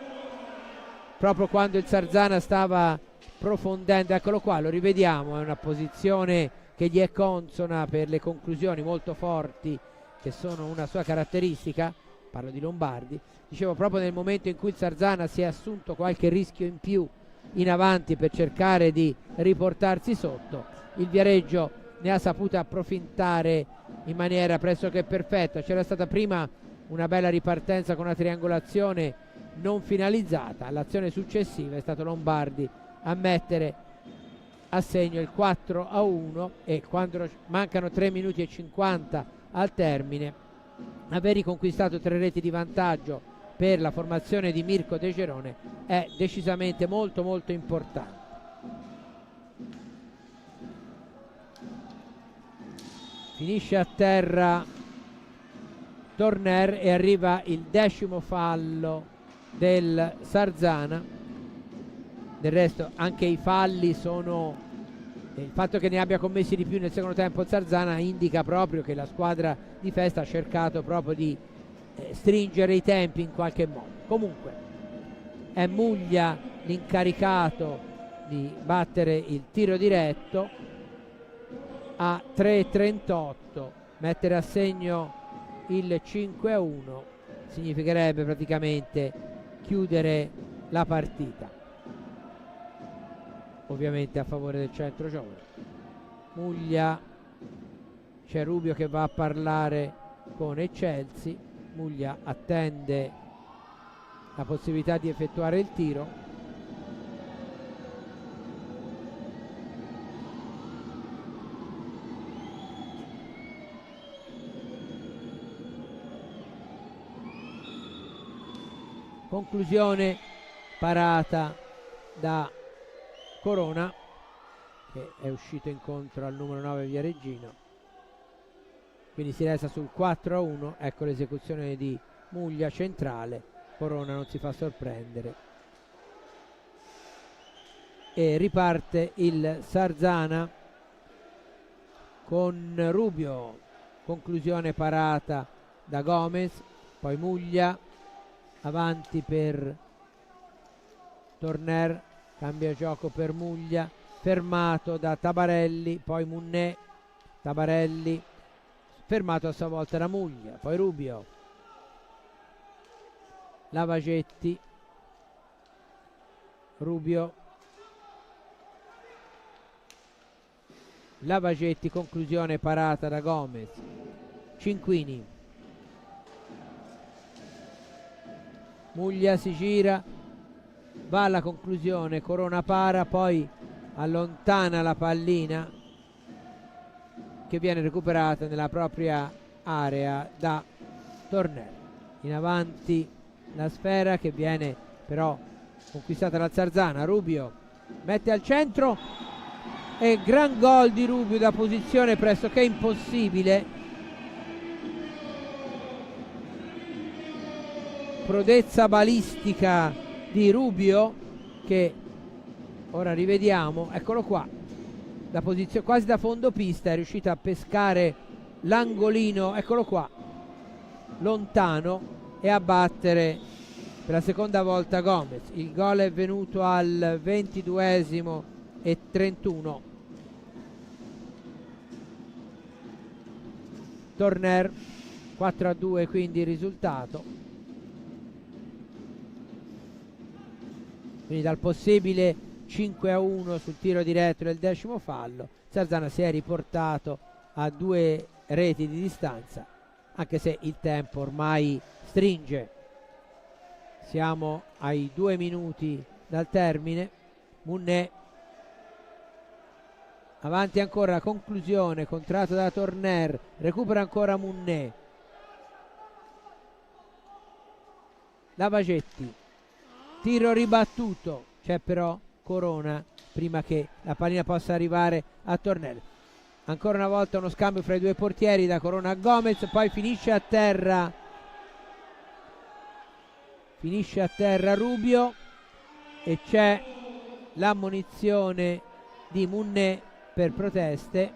proprio quando il Sarzana stava profondendo, eccolo qua, lo rivediamo, è una posizione che gli è consona per le conclusioni molto forti che sono una sua caratteristica, parlo di Lombardi, dicevo proprio nel momento in cui il Sarzana si è assunto qualche rischio in più in avanti per cercare di riportarsi sotto, il Viareggio ne ha saputo approfittare in maniera pressoché perfetta. C'era stata prima una bella ripartenza con una triangolazione non finalizzata, l'azione successiva è stato Lombardi a mettere a segno il 4-1 e quando mancano 3 minuti e 50 al termine aver riconquistato 3 reti di vantaggio per la formazione di Mirko De Gerone è decisamente molto molto importante. Finisce a terra Torner e arriva il 10° fallo del Sarzana. Del resto anche i falli sono, il fatto che ne abbia commessi di più nel secondo tempo il Sarzana indica proprio che la squadra di Festa ha cercato proprio di stringere i tempi in qualche modo. Comunque è Muglia l'incaricato di battere il tiro diretto a 3:38, mettere a segno il 5-1 significherebbe praticamente chiudere la partita, ovviamente a favore del Centro Giovani. Muglia, c'è Rubio che va a parlare con Eccelsi, Muglia attende la possibilità di effettuare il tiro. Conclusione parata da Corona che è uscito incontro al numero 9 Viareggino, quindi si resta sul 4-1. Ecco l'esecuzione di Muglia centrale, Corona non si fa sorprendere e riparte il Sarzana con Rubio, conclusione parata da Gomez, poi Muglia, avanti per Torner, cambia gioco per Muglia, fermato da Tabarelli, poi Munné, Tabarelli, fermato a sua volta da Muglia, poi Rubio, Lavagetti, Rubio, Lavagetti, conclusione parata da Gomez, Cinquini, Muglia si gira, va alla conclusione, Corona para, poi allontana la pallina che viene recuperata nella propria area da Torner. In avanti la sfera che viene però conquistata dal Zarzana. Rubio mette al centro e gran gol di Rubio da posizione pressoché impossibile. Prodezza balistica di Rubio che ora rivediamo, eccolo qua, da posizione quasi da fondo pista è riuscito a pescare l'angolino, eccolo qua, lontano, e a battere per la seconda volta Gomez. Il gol è venuto al 22esimo e 31. Torner 4-2 quindi il risultato. Quindi dal possibile 5-1 sul tiro diretto del 10° fallo, Zarzana si è riportato a 2 reti di distanza, anche se il tempo ormai stringe. Siamo ai 2 minuti dal termine. Munné avanti ancora, conclusione, contratto da Torner, recupera ancora Munné, Lavagetti, tiro ribattuto, c'è però Corona prima che la pallina possa arrivare a Torner. Ancora una volta uno scambio fra i due portieri da Corona a Gomez, poi finisce a terra Rubio e c'è l'ammonizione di Munné per proteste,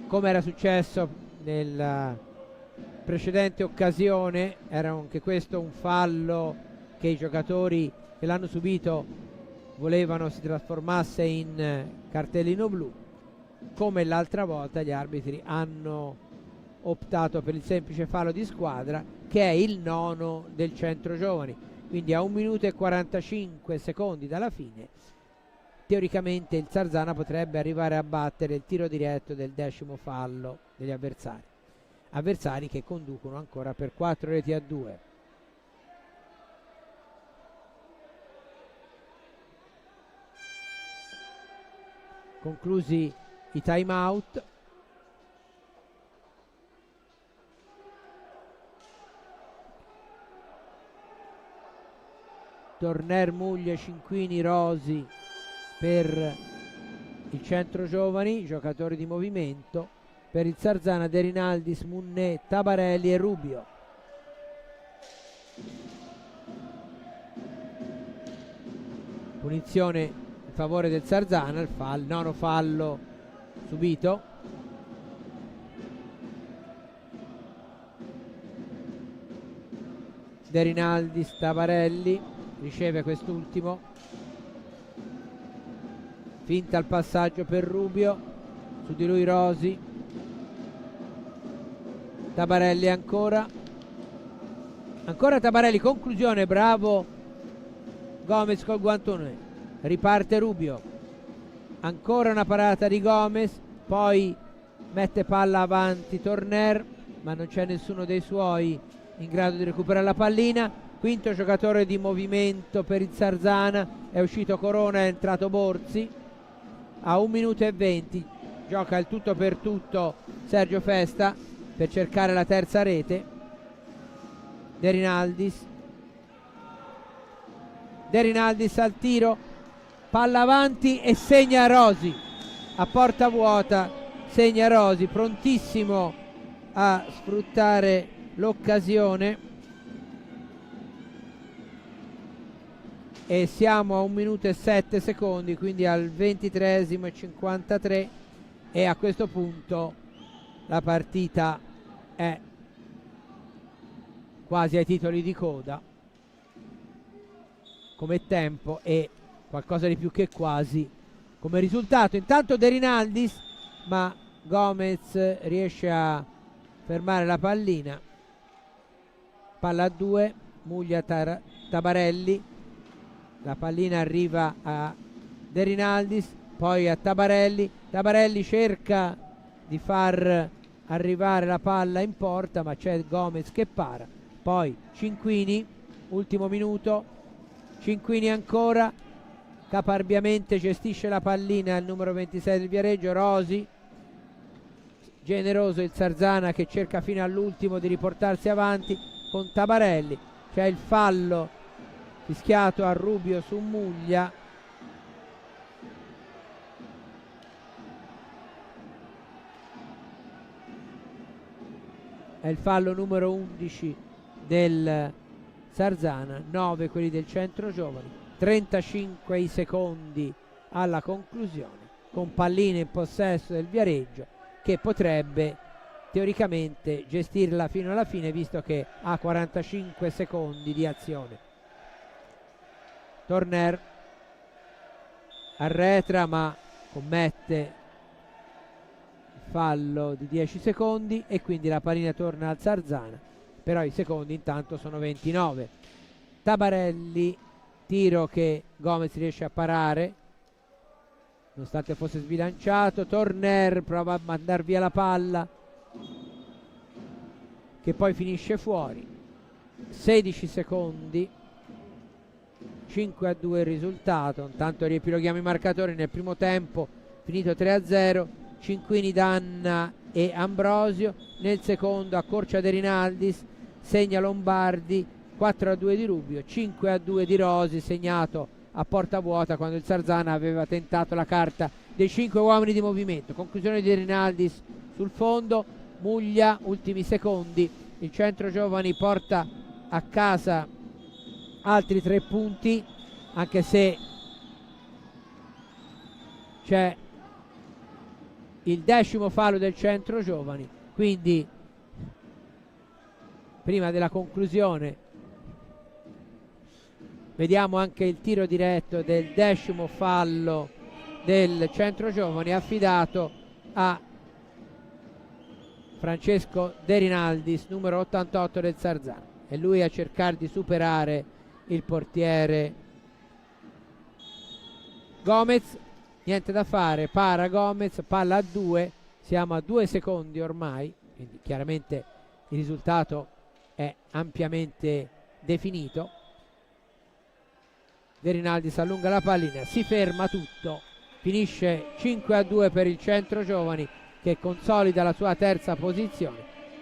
come era successo nella precedente occasione. Era anche questo un fallo che i giocatori che l'hanno subito volevano si trasformasse in cartellino blu. Come l'altra volta gli arbitri hanno optato per il semplice fallo di squadra, che è il 9° del centro giovani, quindi a 1 minuto e 45 secondi dalla fine teoricamente il Zarzana potrebbe arrivare a battere il tiro diretto del 10° fallo degli avversari che conducono ancora per 4-2. Conclusi i time out, Torner, Muglia, Cinquini, Rosi per il centro giovani, giocatori di movimento. Per il Zarzana De Rinaldis, Munné, Tabarelli e Rubio. Punizione in favore del Zarzana, il 9° fallo subito. De Rinaldis, Tabarelli, riceve quest'ultimo, finta il passaggio per Rubio, su di lui Rosi, Tabarelli ancora Tabarelli, conclusione, bravo Gomez col guantone, riparte Rubio, ancora una parata di Gomez, poi mette palla avanti Torner, ma non c'è nessuno dei suoi in grado di recuperare la pallina. Quinto giocatore di movimento per il Zarzana, è uscito Corona, è entrato Borzi. A 1 minuto e 20 gioca il tutto per tutto Sergio Festa per cercare la terza rete. De Rinaldis al tiro, palla avanti e segna Rosi, a porta vuota segna Rosi, prontissimo a sfruttare l'occasione. e siamo a 1 minuto e 7 secondi, quindi al 23esimo e 53, e a questo punto la partita è quasi ai titoli di coda come tempo e qualcosa di più che quasi come risultato. Intanto De Rinaldis, ma Gomez riesce a fermare la pallina. Palla a 2, Muglia Tabarelli, la pallina arriva a De Rinaldis, poi a Tabarelli. Tabarelli cerca di far arrivare la palla in porta, ma c'è Gomez che para. Poi Cinquini, ultimo minuto, Cinquini ancora, caparbiamente gestisce la pallina il numero 26 del Viareggio, Rosi. Generoso il Sarzana che cerca fino all'ultimo di riportarsi avanti con Tabarelli. C'è il fallo fischiato a Rubio su Muglia. È il fallo numero 11 del Sarzana, 9 quelli del Centro Giovani. 35 i secondi alla conclusione, con pallina in possesso del Viareggio, che potrebbe teoricamente gestirla fino alla fine, visto che ha 45 secondi di azione. Torner arretra ma commette il fallo di 10 secondi e quindi la pallina torna al Sarzana, però i secondi intanto sono 29. Tabarelli, tiro che Gomez riesce a parare nonostante fosse sbilanciato. Torner prova a mandare via la palla che poi finisce fuori. 16 secondi, 5-2 il risultato. Intanto riepiloghiamo i marcatori. Nel primo tempo finito 3-0, Cinquini, Danna e Ambrosio. Nel secondo accorcia De Rinaldis, segna Lombardi, 4-2 di Rubio, 5-2 di Rosi, segnato a porta vuota quando il Sarzana aveva tentato la carta dei 5 uomini di movimento. Conclusione di Rinaldis sul fondo. Muglia, ultimi secondi, il Centro Giovani porta a casa altri 3 punti, anche se c'è il 10° fallo del Centro Giovani, quindi prima della conclusione vediamo anche il tiro diretto del 10° fallo del Centro Giovani, affidato a Francesco De Rinaldis, numero 88 del Sarzana. È lui a cercare di superare il portiere Gomez. Niente da fare, para Gomez, palla a 2, siamo a 2 secondi ormai, quindi chiaramente il risultato è ampiamente definito. De Rinaldis allunga la pallina, si ferma tutto, finisce 5-2 per il Centro Giovani, che consolida la sua terza posizione.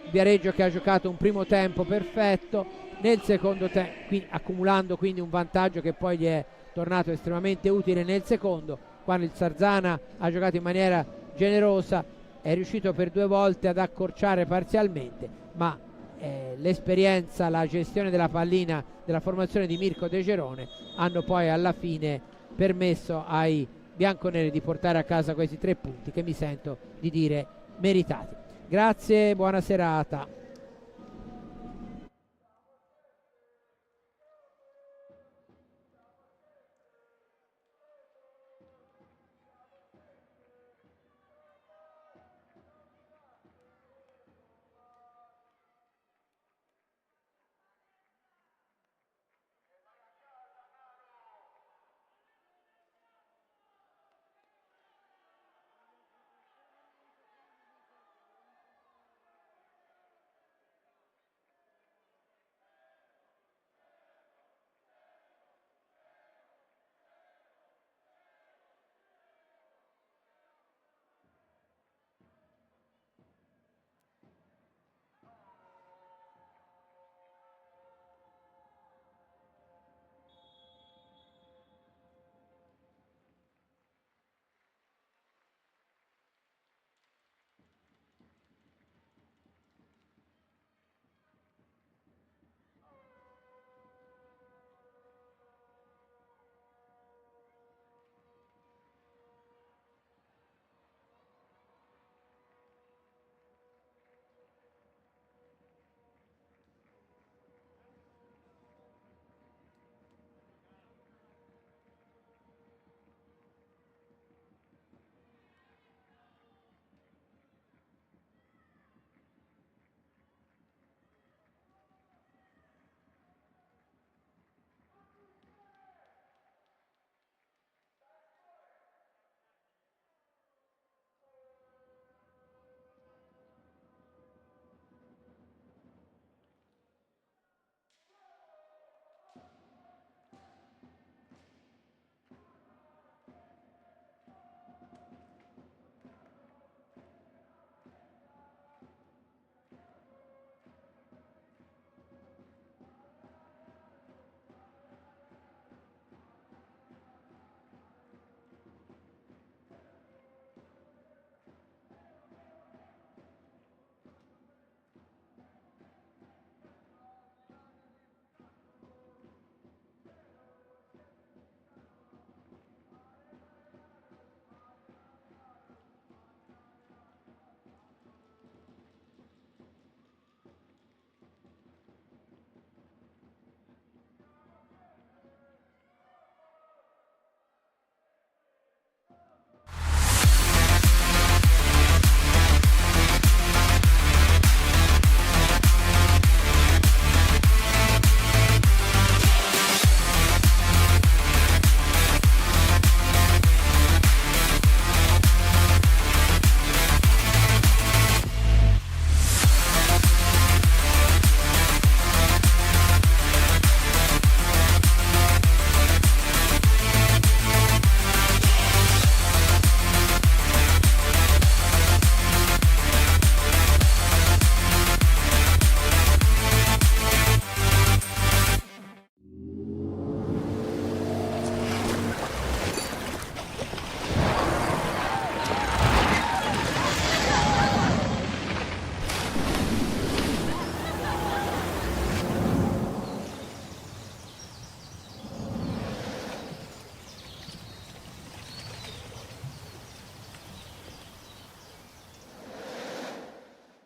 Viareggio che ha giocato un primo tempo perfetto, nel secondo tempo accumulando quindi un vantaggio che poi gli è tornato estremamente utile nel secondo, quando il Sarzana ha giocato in maniera generosa, è riuscito per 2 volte ad accorciare parzialmente, ma l'esperienza, la gestione della pallina della formazione di Mirko De Gerone hanno poi alla fine permesso ai bianconeri di portare a casa questi 3 punti che mi sento di dire meritati. Grazie, buona serata.